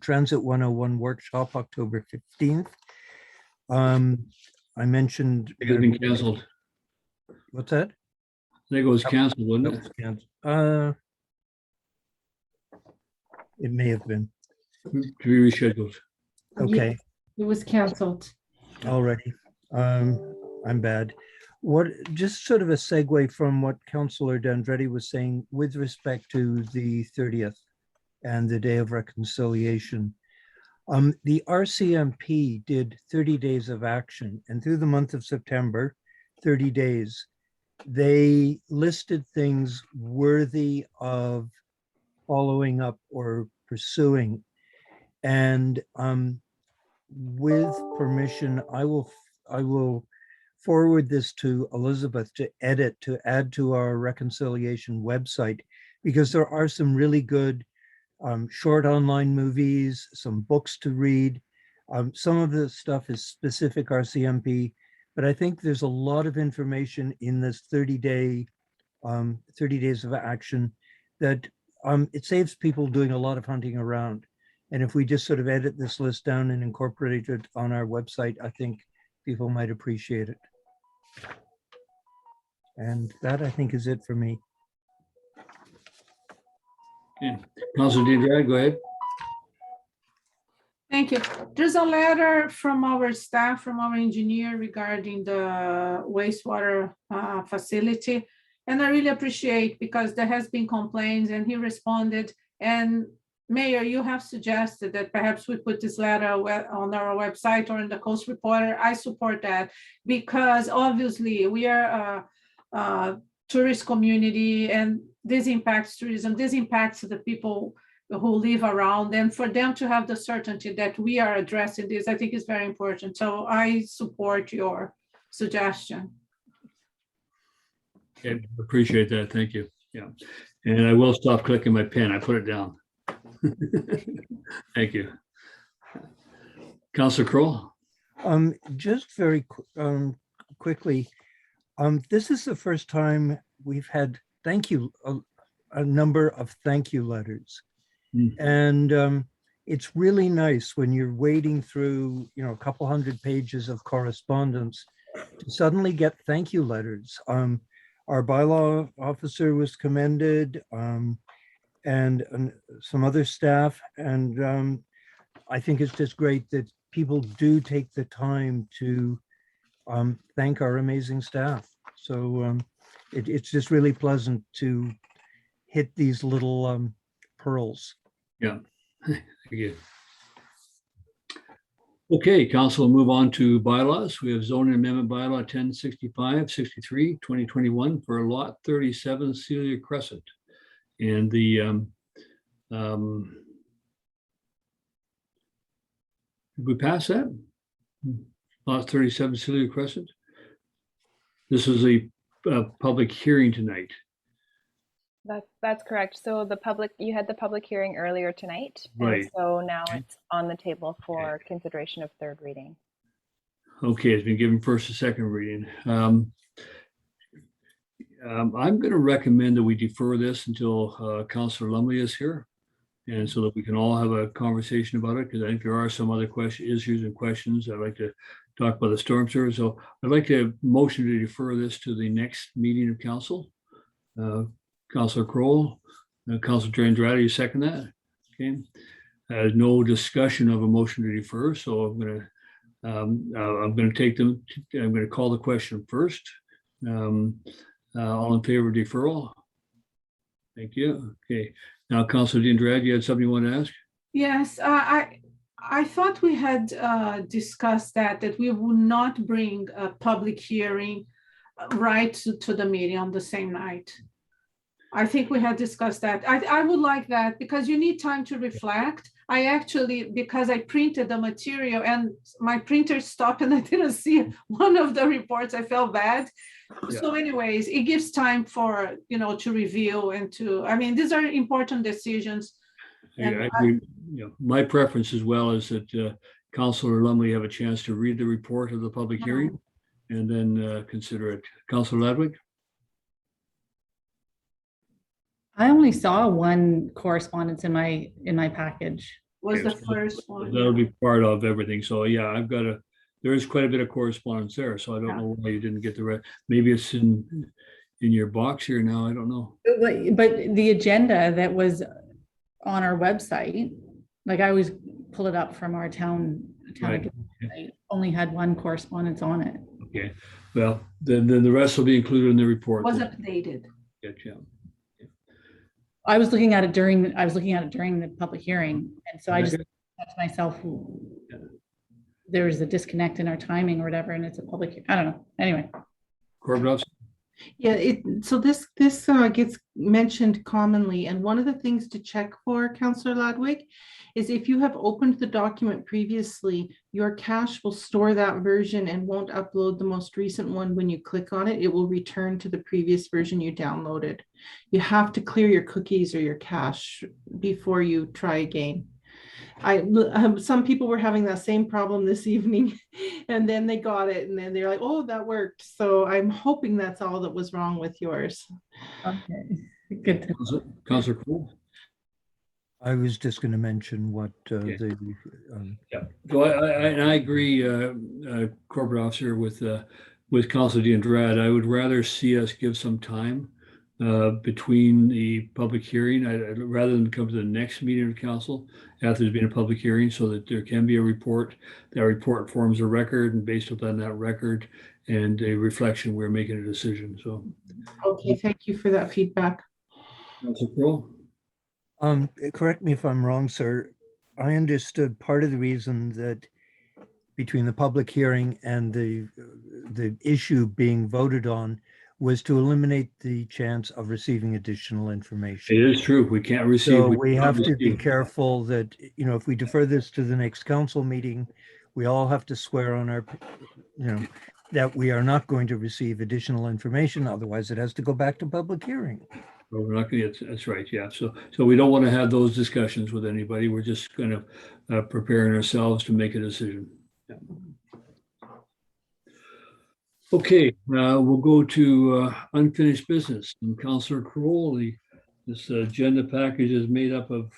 Transit 101 workshop, October 15th. I mentioned. It has been canceled. What's that? I think it was canceled, wasn't it? Canceled. It may have been. To be rescheduled. Okay. It was canceled. Already. I'm bad. Just sort of a segue from what Councillor D'Andretti was saying with respect to the 30th and the Day of Reconciliation. The RCMP did 30 days of action, and through the month of September, 30 days, they listed things worthy of following up or pursuing. And with permission, I will forward this to Elizabeth to add to our reconciliation website, because there are some really good short online movies, some books to read. Some of the stuff is specific RCMP, but I think there's a lot of information in this 30 days of action that it saves people doing a lot of hunting around. And if we just sort of edit this list down and incorporate it on our website, I think people might appreciate it. And that, I think, is it for me. Okay. Councillor D'Andretti, go ahead. Thank you. There's a letter from our staff, from our engineer regarding the wastewater facility. And I really appreciate, because there has been complaints and he responded. And Mayor, you have suggested that perhaps we put this letter on our website or in the Coast Reporter. I support that, because obviously we are a tourist community, and this impacts tourism. This impacts the people who live around, and for them to have the certainty that we are addressing this, I think is very important. So I support your suggestion. Okay, appreciate that. Thank you. Yeah. And I will stop clicking my pen. I put it down. Thank you. Councillor Kroll. Just very quickly, this is the first time we've had a number of thank you letters. And it's really nice when you're wading through, a couple hundred pages of correspondence to suddenly get thank you letters. Our bylaw officer was commended, and some other staff. And I think it's just great that people do take the time to thank our amazing staff. So it's just really pleasant to hit these little pearls. Yeah, thank you. Okay, council will move on to bylaws. We have zoning amendment bylaw 1065-63, 2021 for lot 37 Celia Crescent. And the did we pass that? Lot 37 Celia Crescent. This is a public hearing tonight. That's correct. So you had the public hearing earlier tonight. Right. And so now it's on the table for consideration of third reading. Okay, it's been given first and second reading. I'm going to recommend that we defer this until Councillor Lumley is here, and so that we can all have a conversation about it, because I think there are some other issues and questions. I'd like to talk about the storm sewer. So I'd like to motion to defer this to the next meeting of council. Councillor Kroll, Councillor D'Andretti, you second that? Okay. no discussion of a motion to defer, so I'm gonna take them, I'm gonna call the question first. All in favor of deferral? Thank you. Okay, now Councilor Diandrad, you had something you want to ask? Yes, I thought we had discussed that we would not bring a public hearing right to the meeting on the same night. I think we had discussed that. I would like that because you need time to reflect. I actually, because I printed the material and my printer stopped and I didn't see one of the reports, I felt bad. Yeah. So anyways, it gives time for, to review and I mean, these are important decisions. I agree. My preference as well is that Councilor Lumley have a chance to read the report of the public hearing and then consider it. Councilor Ladwig? I only saw one correspondence in my package. Was the first one. That'll be part of everything. So yeah, there is quite a bit of correspondence there. So I don't know why you didn't get the rest. Maybe it's in your box here now. I don't know. But the agenda that was on our website, like I always pull it up from our town Right. website, only had one correspondence on it. Okay. Well, then the rest will be included in the report. Was updated. Gotcha. I was looking at it during the public hearing, and so I just thought to myself, there was a disconnect in our timing or whatever, and it's a public. I don't know. Anyway, Corbett. Yeah, so this gets mentioned commonly, and one of the things to check for, Councillor Ladwig, is if you have opened the document previously, your cache will store that version and won't upload the most recent one. When you click on it, it will return to the previous version you downloaded. You have to clear your cookies or your cache before you try again. Some people were having that same problem this evening, and then they got it, and then they're like, "Oh, that worked." So I'm hoping that's all that was wrong with yours. okay, good. Councilor Cole? I was just going to mention what Okay. the Yeah. So I agree, Corporate Officer, with Councilor Diandrad. I would rather see us give some time between the public hearing, rather than come to the next meeting of council after there's been a public hearing, so that there can be a report. That report forms a record, and based upon that record and a reflection, we're making a decision. So, Okay, thank you for that feedback. Councilor Crowe? correct me if I'm wrong, sir. I understood part of the reason that between the public hearing and the issue being voted on was to eliminate the chance of receiving additional information. It is true. We can't receive. So we cannot have to be receive. careful that, if we defer this to the next council meeting, we all have to swear on our, that we are not going to receive additional information. Otherwise, it has to go back to public hearing. Well, we're not going to, that's right, yeah. So we don't want to have those discussions with anybody. We're just kind of preparing ourselves to make a decision. Yeah. Okay, we'll go to unfinished business. And Councillor Crowley, this agenda package is made up of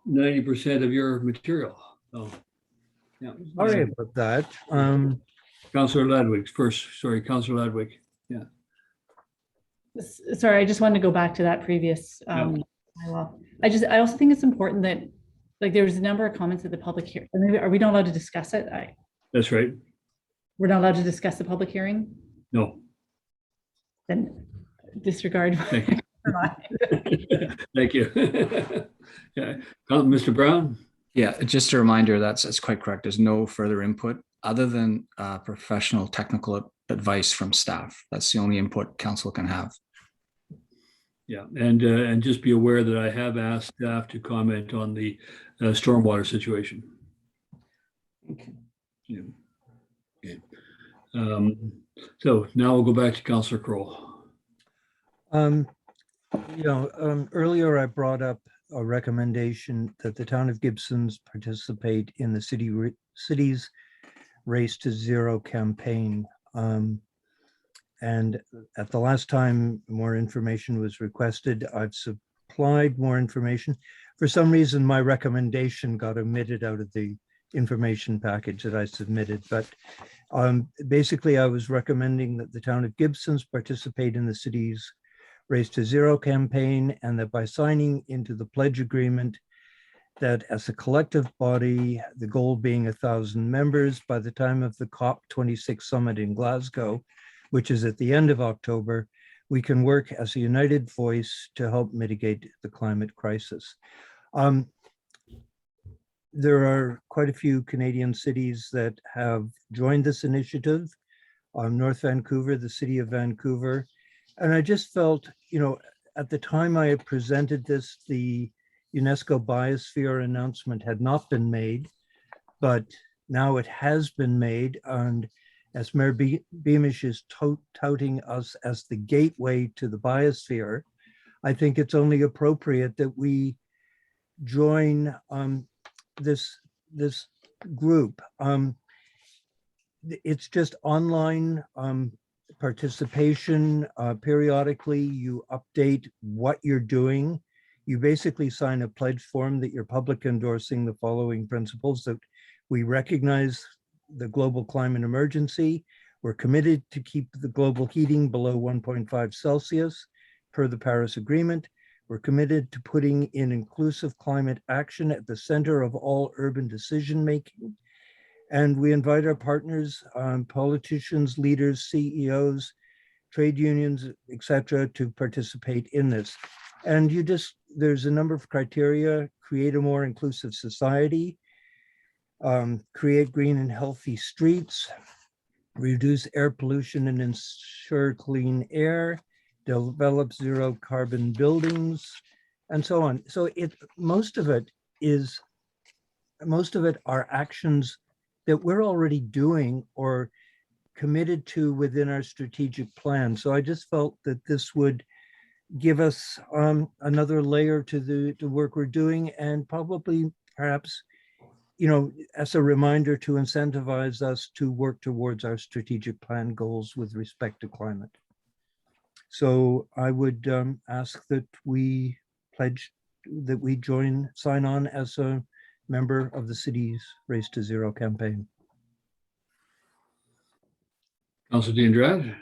90% of your material. So, yeah. Sorry about that. Councillor Ladwig first. Sorry, Councillor Ladwig. Yeah. Sorry, I just wanted to go back to that previous bylaw. I also think it's important that, like, there was a number of comments at the public hearing. Are we not allowed to discuss it? That's right. We're not allowed to discuss the public hearing? No. Then disregard. Thank you. Thank you. Yeah. Mr. Brown? Yeah, just a reminder, that's quite correct. There's no further input other than professional technical advice from staff. That's the only input council can have. Yeah, and just be aware that I have asked staff to comment on the stormwater situation. Okay. Yeah. Okay. So now we'll go back to Councillor Kroll. Earlier I brought up a recommendation that the town of Gibson's participate in the city's Race to Zero campaign. And at the last time more information was requested, I've supplied more information. For some reason, my recommendation got omitted out of the information package that I submitted. But basically, I was recommending that the town of Gibson's participate in the city's Race to Zero campaign, and that by signing into the pledge agreement, that as a collective body, the goal being 1,000 members by the time of the COP26 summit in Glasgow, which is at the end of October, we can work as a united voice to help mitigate the climate crisis. There are quite a few Canadian cities that have joined this initiative. North Vancouver, the city of Vancouver. And I just felt, at the time I had presented this, the UNESCO Biosphere announcement had not been made, but now it has been made. And as Mayor Beamish is touting us as the gateway to the biosphere, I think it's only appropriate that we join this group. It's just online participation. Periodically, you update what you're doing. You basically sign a pledge form that you're public endorsing the following principles: that we recognize the global climate emergency. We're committed to keep the global heating below 1.5 Celsius per the Paris Agreement. We're committed to putting in inclusive climate action at the center of all urban decision-making. And we invite our partners, politicians, leaders, CEOs, trade unions, et cetera, to participate in this. And there's a number of criteria: create a more inclusive society, create green and healthy streets, reduce air pollution and ensure clean air, develop zero carbon buildings, and so on. So most of it are actions that we're already doing or committed to within our strategic plan. So I just felt that this would give us another layer to the work we're doing, and probably perhaps, as a reminder to incentivize us to work towards our strategic plan goals with respect to climate. So I would ask that we pledge that we sign on as a member of the city's Race to Zero campaign. Councilor Dean Drad.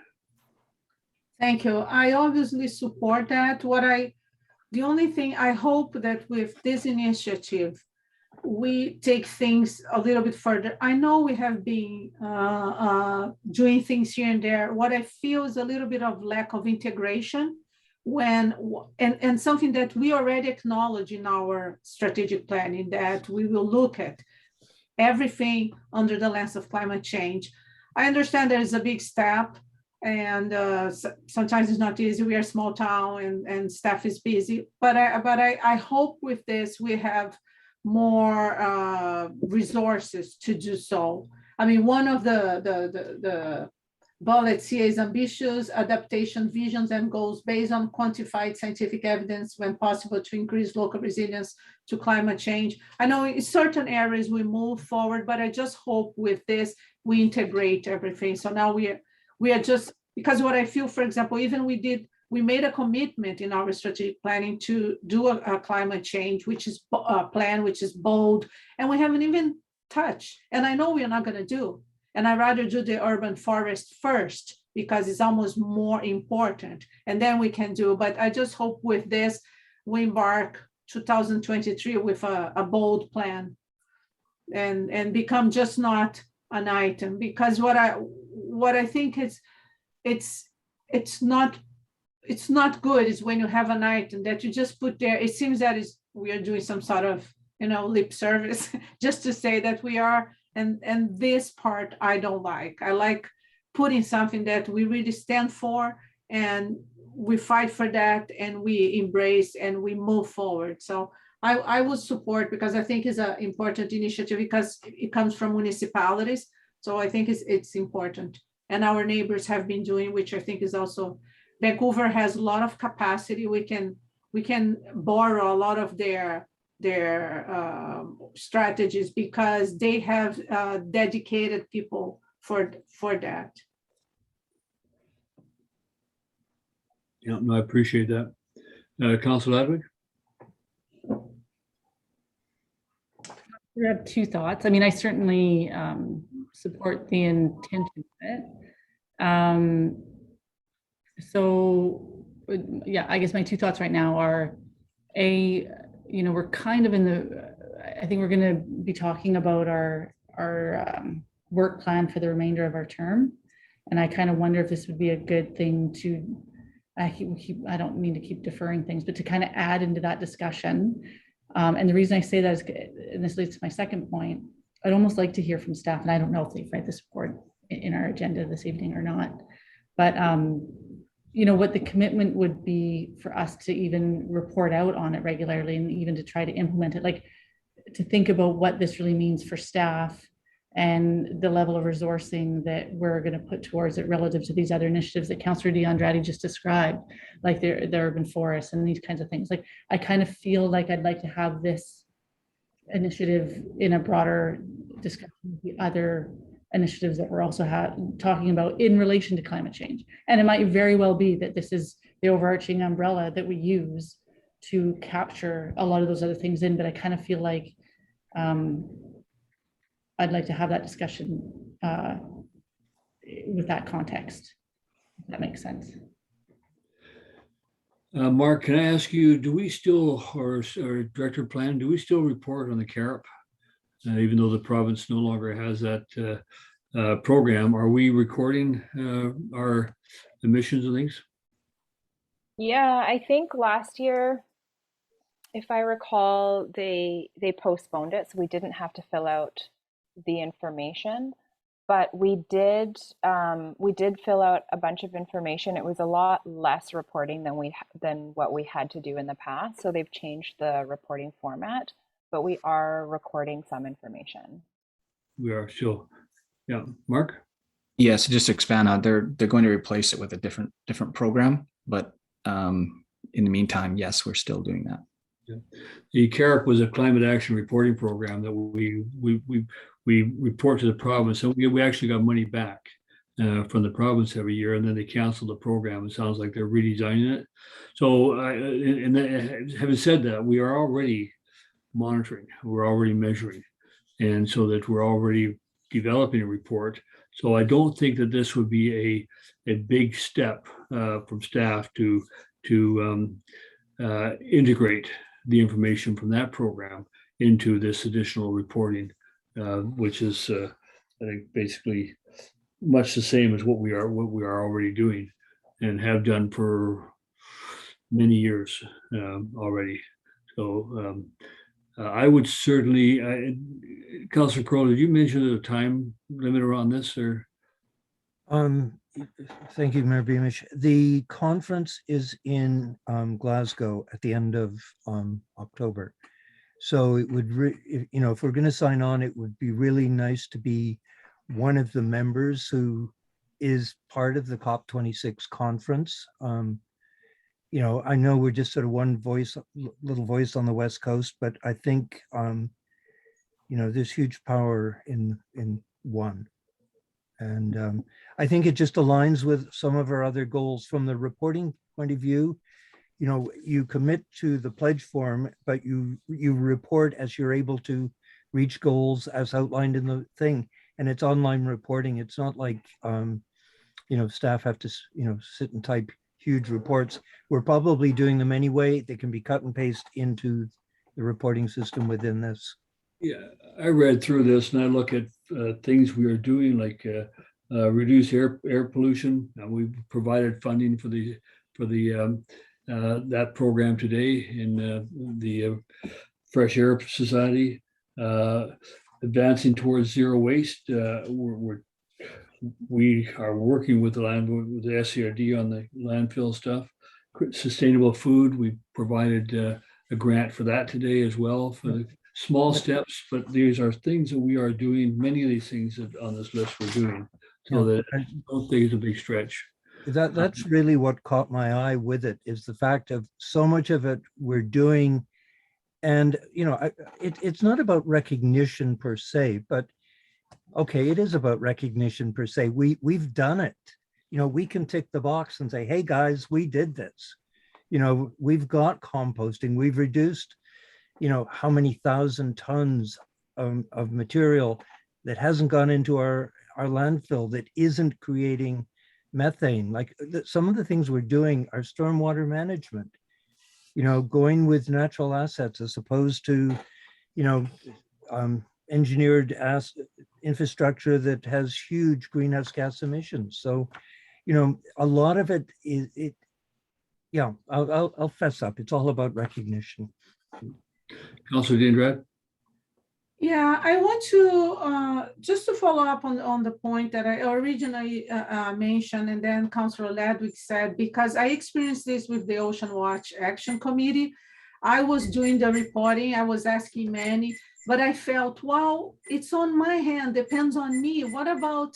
Thank you. I obviously support that. The only thing I hope that with this initiative, we take things a little bit further. I know we have been doing things here and there. What I feel is a little bit of lack of integration and something that we already acknowledge in our strategic planning, that we will look at everything under the lens of climate change. I understand there is a big step, and sometimes it's not easy. We are a small town and staff is busy, but I hope with this we have more resources to do so. I mean, one of the bullets here is ambitious adaptation visions and goals based on quantified scientific evidence when possible to increase local resilience to climate change. I know in certain areas we move forward, but I just hope with this we integrate everything. So now we are just, because what I feel, for example, even we made a commitment in our strategic planning to do a climate change, which is a plan, which is bold, and we haven't even touched. And I know we are not going to do. And I'd rather do the urban forest first because it's almost more important. And then we can do, but I just hope with this, we embark 2023 with a bold plan and become just not an item. Because what I think is, it's not good is when you have an item that you just put there. It seems that we are doing some sort of, lip service just to say that we are, and this part I don't like. I like putting something that we really stand for, and we fight for that, and we embrace and we move forward. So I would support, because I think it's an important initiative because it comes from municipalities. So I think it's important. And our neighbors have been doing, which I think is also, Vancouver has a lot of capacity. We can borrow a lot of their strategies because they have dedicated people for that. Yeah, no, I appreciate that. Councilor Ladwig? I have two thoughts. I mean, I certainly support the intention of it. So, yeah, I guess my two thoughts right now are, we're kind of in the I think we're going to be talking about our work plan for the remainder of our term. And I kind of wonder if this would be a good thing to, I don't mean to keep deferring things, but to kind of add into that discussion. And the reason I say that is, and this leads to my second point, I'd almost like to hear from staff, and I don't know if they've read this report in our agenda this evening or not, but you know, what the commitment would be for us to even report out on it regularly and even to try to implement it, like to think about what this really means for staff and the level of resourcing that we're going to put towards it relative to these other initiatives that Councillor D'Andrade just described, like the urban forests and these kinds of things. Like, I kind of feel like I'd like to have this initiative in a broader discussion with the other initiatives that we're also talking about in relation to climate change. And it might very well be that this is the overarching umbrella that we use to capture a lot of those other things in, but I kind of feel like I'd like to have that discussion with that context, if that makes sense. Mark, can I ask you, do we still, or Director Plan, do we still report on the CARP? Even though the province no longer has that program, are we recording our emissions and things? Yeah, I think last year, if I recall, they postponed it, so we didn't have to fill out the information. But we did fill out a bunch of information. It was a lot less reporting than what we had to do in the past. So they've changed the reporting format, but we are recording some information. We are still, yeah. Mark? Yes, just to expand on, they're going to replace it with a different program, but in the meantime, yes, we're still doing that. Yeah. The CARP was a climate action reporting program that we report to the province, and we actually got money back from the province every year, and then they canceled the program. It sounds like they're redesigning it. So, having said that, we are already monitoring, we're already measuring, and so that we're already developing a report. So I don't think that this would be a big step from staff to integrate the information from that program into this additional reporting, which is I think basically much the same as what we are already doing and have done for many years already. So I would certainly, Councillor Crowe, did you mention a time limit around this, or? Thank you, Mayor Beamish. The conference is in Glasgow at the end of October. So it would, you know, if we're going to sign on, it would be really nice to be one of the members who is part of the COP26 conference. You know, I know we're just sort of one voice, little voice on the West Coast, but I think, you know, there's huge power in one. And I think it just aligns with some of our other goals from the reporting point of view. You know, you commit to the pledge form, but you report as you're able to reach goals as outlined in the thing. And it's online reporting. It's not like, you know, staff have to, you know, sit and type huge reports. We're probably doing them anyway. They can be cut and paste into the reporting system within this. Yeah, I read through this and I look at things we are doing, like reduce air pollution. We provided funding for that program today in the Fresh Air Society. Advancing towards zero waste. We are working with the SCRD on the landfill stuff. Sustainable food, we provided a grant for that today as well, for the small steps, but these are things that we are doing. Many of these things that on this list we're doing, so that I don't think it's a big stretch. That's really what caught my eye with it, is the fact of so much of it we're doing. And, you know, it's not about recognition per se, but okay, it is about recognition per se. We've done it. You know, we can tick the box and say, hey guys, we did this. You know, we've got composting. We've reduced, you know, how many thousand tons of material that hasn't gone into our landfill that isn't creating methane. Like some of the things we're doing are stormwater management, you know, going with natural assets as opposed to, you know, engineered infrastructure that has huge greenhouse gas emissions. So, you know, a lot of it is yeah, I'll fess up. It's all about recognition. Councillor Diendrath? Yeah, I want to just to follow up on the point that I originally mentioned, and then Councillor Ledwig said, because I experienced this with the Ocean Watch Action Committee. I was doing the reporting, I was asking many, but I felt, well, it's on my hand, depends on me. What about,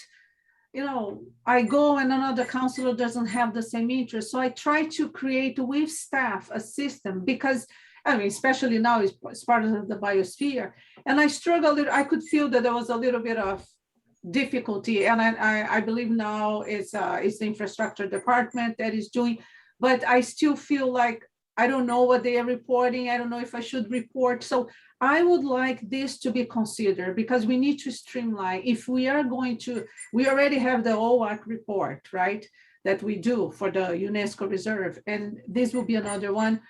you know, I go and another councillor doesn't have the same interest. So I try to create with staff a system, because I mean, especially now it's part of the biosphere. And I struggled, I could feel that there was a little bit of difficulty. And I believe now it's the infrastructure department that is doing, but I still feel like I don't know what they are reporting. I don't know if I should report. So I would like this to be considered, because we need to streamline. If we are going to, we already have the OWAC report, right? That we do for the UNESCO reserve. And this will be another one.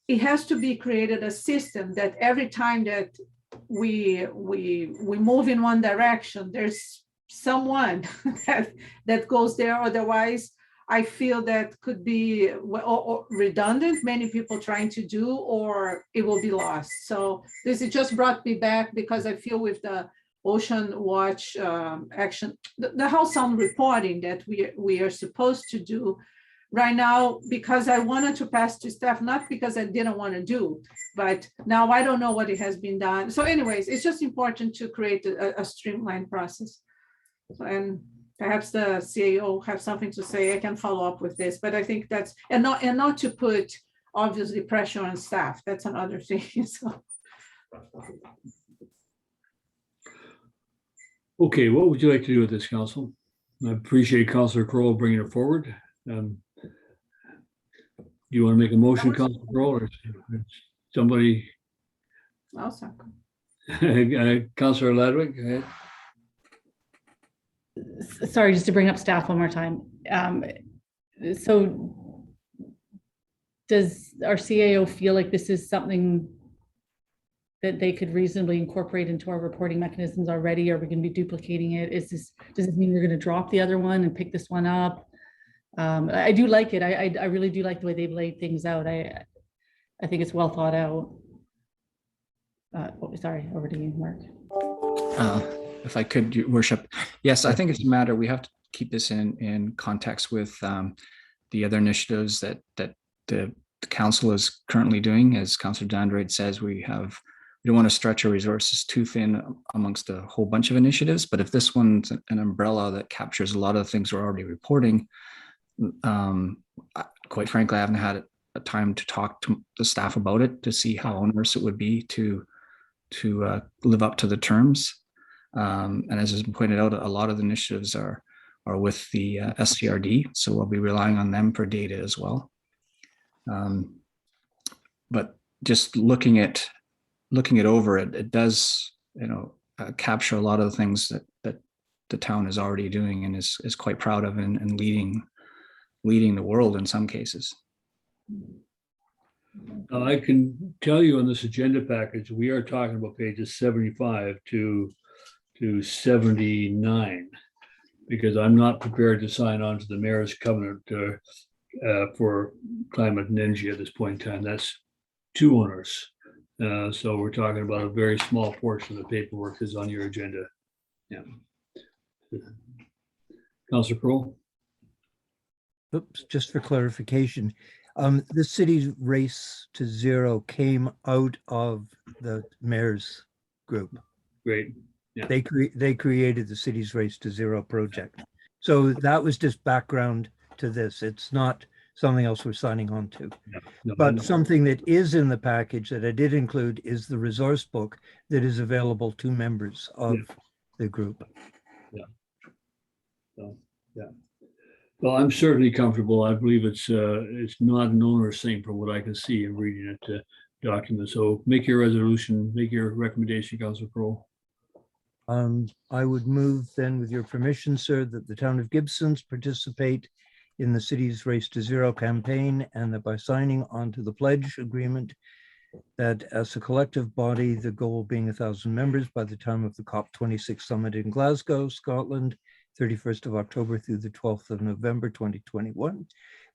It has to be created a system that every time that we move in one direction, there's someone that goes there. Otherwise, I feel that could be or redundant, many people trying to do, or it will be lost. So this it just brought me back, because I feel with the Ocean Watch action, the whole sound reporting that we are supposed to do right now, because I wanted to pass to staff, not because I didn't want to do, but now I don't know what it has been done. So anyways, it's just important to create a streamlined process. And perhaps the CAO have something to say. I can follow up with this, but I think that's, and not to put obviously pressure on staff. That's another thing. So. Okay, what would you like to do with this, Council? I appreciate Councillor Crowell bringing it forward. Do you want to make a motion, Councillor Crowell, or somebody? I'll second. Councillor Ledwig, go ahead. Sorry, just to bring up staff one more time. So does our CAO feel like this is something that they could reasonably incorporate into our reporting mechanisms already? Are we going to be duplicating it? Does this mean we're going to drop the other one and pick this one up? I do like it. I really do like the way they've laid things out. I think it's well thought out. Sorry, over to you, Mark. If I could, Your Worship. Yes, I think it's a matter, we have to keep this in context with the other initiatives that the council is currently doing. As Councillor Dandrade says, we don't want to stretch our resources too thin amongst a whole bunch of initiatives, but if this one's an umbrella that captures a lot of the things we're already reporting, quite frankly, I haven't had a time to talk to the staff about it to see how onerous it would be to live up to the terms. And as has been pointed out, a lot of the initiatives are with the SCRD, so we'll be relying on them for data as well. But just looking it over, it does, capture a lot of the things that the town is already doing and is quite proud of and leading the world in some cases. I can tell you on this agenda package, we are talking about pages 75 to 79, because I'm not prepared to sign on to the mayor's covenant for climate and energy at this point in time. That's too onerous. So we're talking about a very small portion of the paperwork is on your agenda. Yeah. Councillor Crowell. Oops, just for clarification, the city's race to zero came out of the mayor's group. Great. Yeah. They created the city's race to zero project. So that was just background to this. It's not something else we're signing on to. No, but something that is in the package that I did include is the resource book that is available to members of the group. Yeah. So, yeah. Well, I'm certainly comfortable. I believe it's not an onerous thing from what I can see in reading it document. So make your resolution, make your recommendation, Councillor Crowell. I would move then, with your permission, sir, that the town of Gibsons participate in the city's Race to Zero campaign, and that by signing on to the pledge agreement, that as a collective body, the goal being 1,000 members by the time of the COP26 summit in Glasgow, Scotland, 31st of October through the 12th of November, 2021,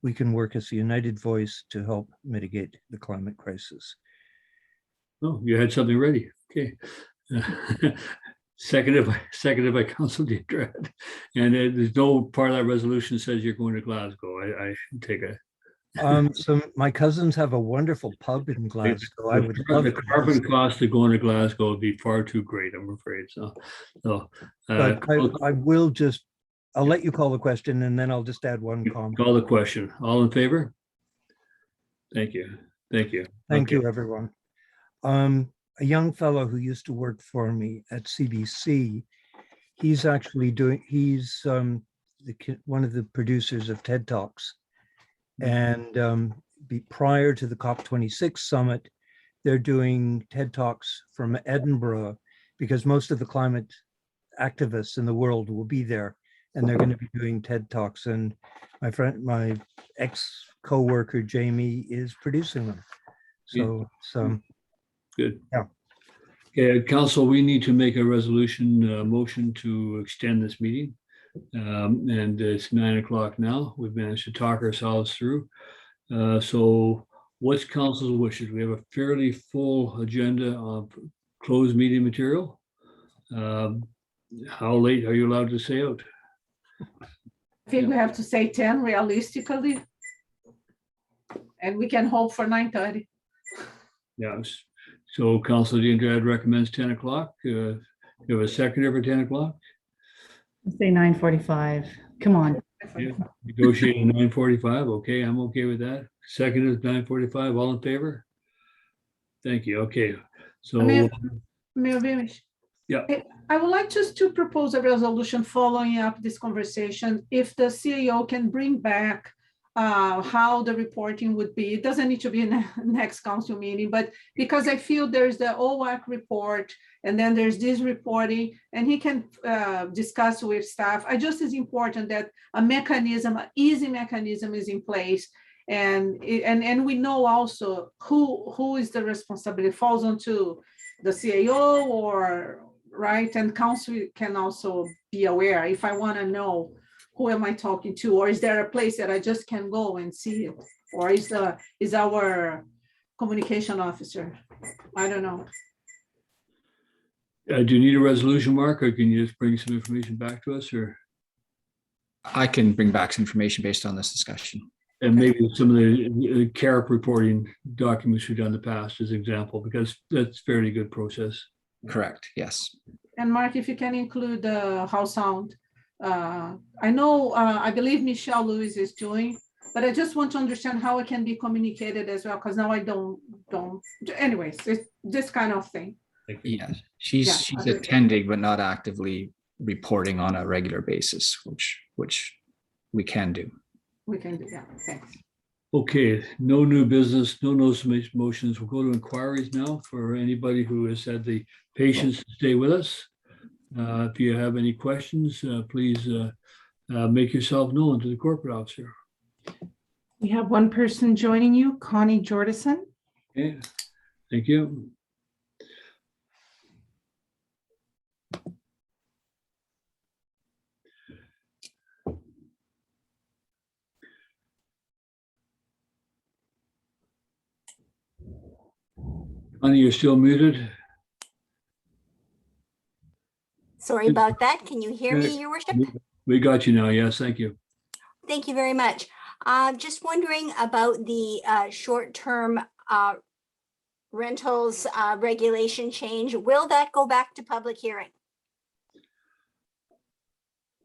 we can work as a united voice to help mitigate the climate crisis. Oh, you had something ready. Okay. Seconded by Council Deidre. And there's no part of that resolution says you're going to Glasgow. I take it. So my cousins have a wonderful pub in Glasgow. I would love The to carbon cost of going to Glasgow would be far too great, I'm afraid. But I will just, I'll let you call the question and then I'll just add one comment. Call the question. All in favor? Thank you. Thank you. Thank you, everyone. A young fellow who used to work for me at CBC, he's actually doing, he's one of the producers of TED Talks. And prior to the COP26 summit, they're doing TED Talks from Edinburgh because most of the climate activists in the world will be there and they're going to be doing TED Talks. And my ex-coworker, Jamie, is producing them. So good. Yeah. Okay, Council, we need to make a resolution motion to extend this meeting. And it's 9 o'clock now. We've managed to talk ourselves through. So what's council's wishes? We have a fairly full agenda of closed meeting material. How late are you allowed to stay out? I think we have to say 10 realistically. And we can hope for 9:30. Yes. So Councilor Deandrad recommends 10 o'clock. You have a seconder for 10 o'clock? Say 9:45. Come on. Yeah, negotiating 9:45. Okay, I'm okay with that. Second is 9:45. All in favor? Thank you. Okay. So Mayor Beamish. Yeah. I would like just to propose a resolution following up this conversation. If the CEO can bring back how the reporting would be. It doesn't need to be in the next council meeting, but because I feel there's the OWAC report and then there's this reporting and he can discuss with staff. I just is important that a mechanism, an easy mechanism is in place. And we know also who is the responsibility, falls onto the CAO or right, and council can also be aware if I want to know who am I talking to, or is there a place that I just can go and see it, or is our communication officer? I don't know. Do you need a resolution, Mark, or can you just bring some information back to us, or? I can bring back some information based on this discussion. And maybe some of the CAREP reporting documents we've done in the past as an example, because that's fairly good process. Correct, yes. And Mark, if you can include how sound. I know, I believe Michelle Lewis is doing, but I just want to understand how it can be communicated as well, because now I don't, anyways, it's this kind of thing. Yes, she's attending, but not actively reporting on a regular basis, which we can do. We can do that, thanks. Okay, no new business, no motions. We'll go to inquiries now for anybody who has had the patience to stay with us. If you have any questions, please make yourself known to the corporate officer. We have one person joining you, Connie Jordison. Okay, thank you. Connie, you're still muted. Sorry about that. Can you hear me, Your Worship? We got you now. Yes, thank you. Thank you very much. Just wondering about the short-term rentals regulation change. Will that go back to public hearing?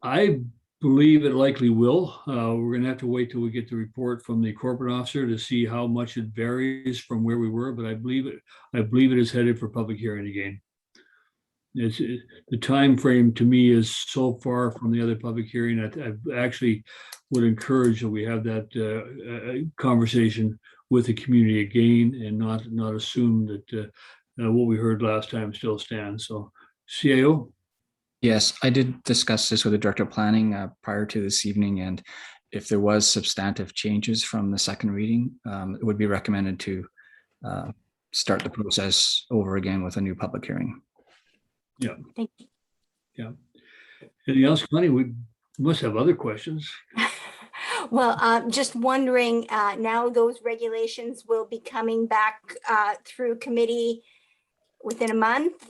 I believe it likely will. We're going to have to wait till we get the report from the corporate officer to see how much it varies from where we were, but I believe it is headed for public hearing again. The time frame to me is so far from the other public hearing. I actually would encourage that we have that conversation with the community again and not assume that what we heard last time still stands. So CAO? Yes, I did discuss this with the Director of Planning prior to this evening, and if there was substantive changes from the second reading, it would be recommended to start the process over again with a new public hearing. Thank you. Anything else, Connie? We must have other questions. Well, just wondering, now those regulations will be coming back through committee within a month.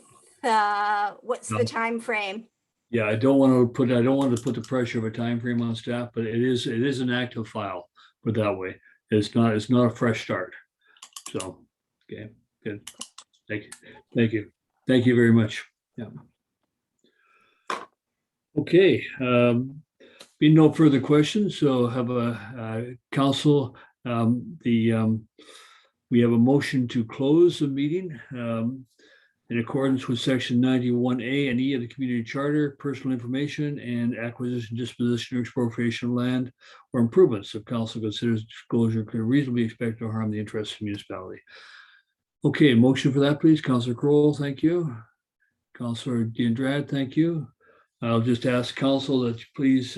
What's the time frame? Yeah, I don't want to put the pressure of a time frame on staff, but it is an active file, put that way. It's not a fresh start. So, okay, good. Thank you. Thank you very much. Yeah. Okay, being no further questions, so have a council, we have a motion to close the meeting in accordance with section 91A and E of the community charter, personal information and acquisition, disposition, or expropriation of land or improvements if council considers disclosure could reasonably expect to harm the interests of the municipality. Okay, motion for that, please. Councillor Kroll, thank you. Councillor Diandrad, thank you. I'll just ask council that you please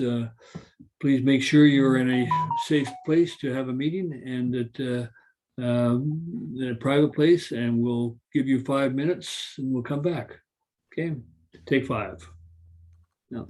make sure you're in a safe place to have a meeting and that in a private place, and we'll give you 5 minutes and we'll come back. Okay, take 5. No.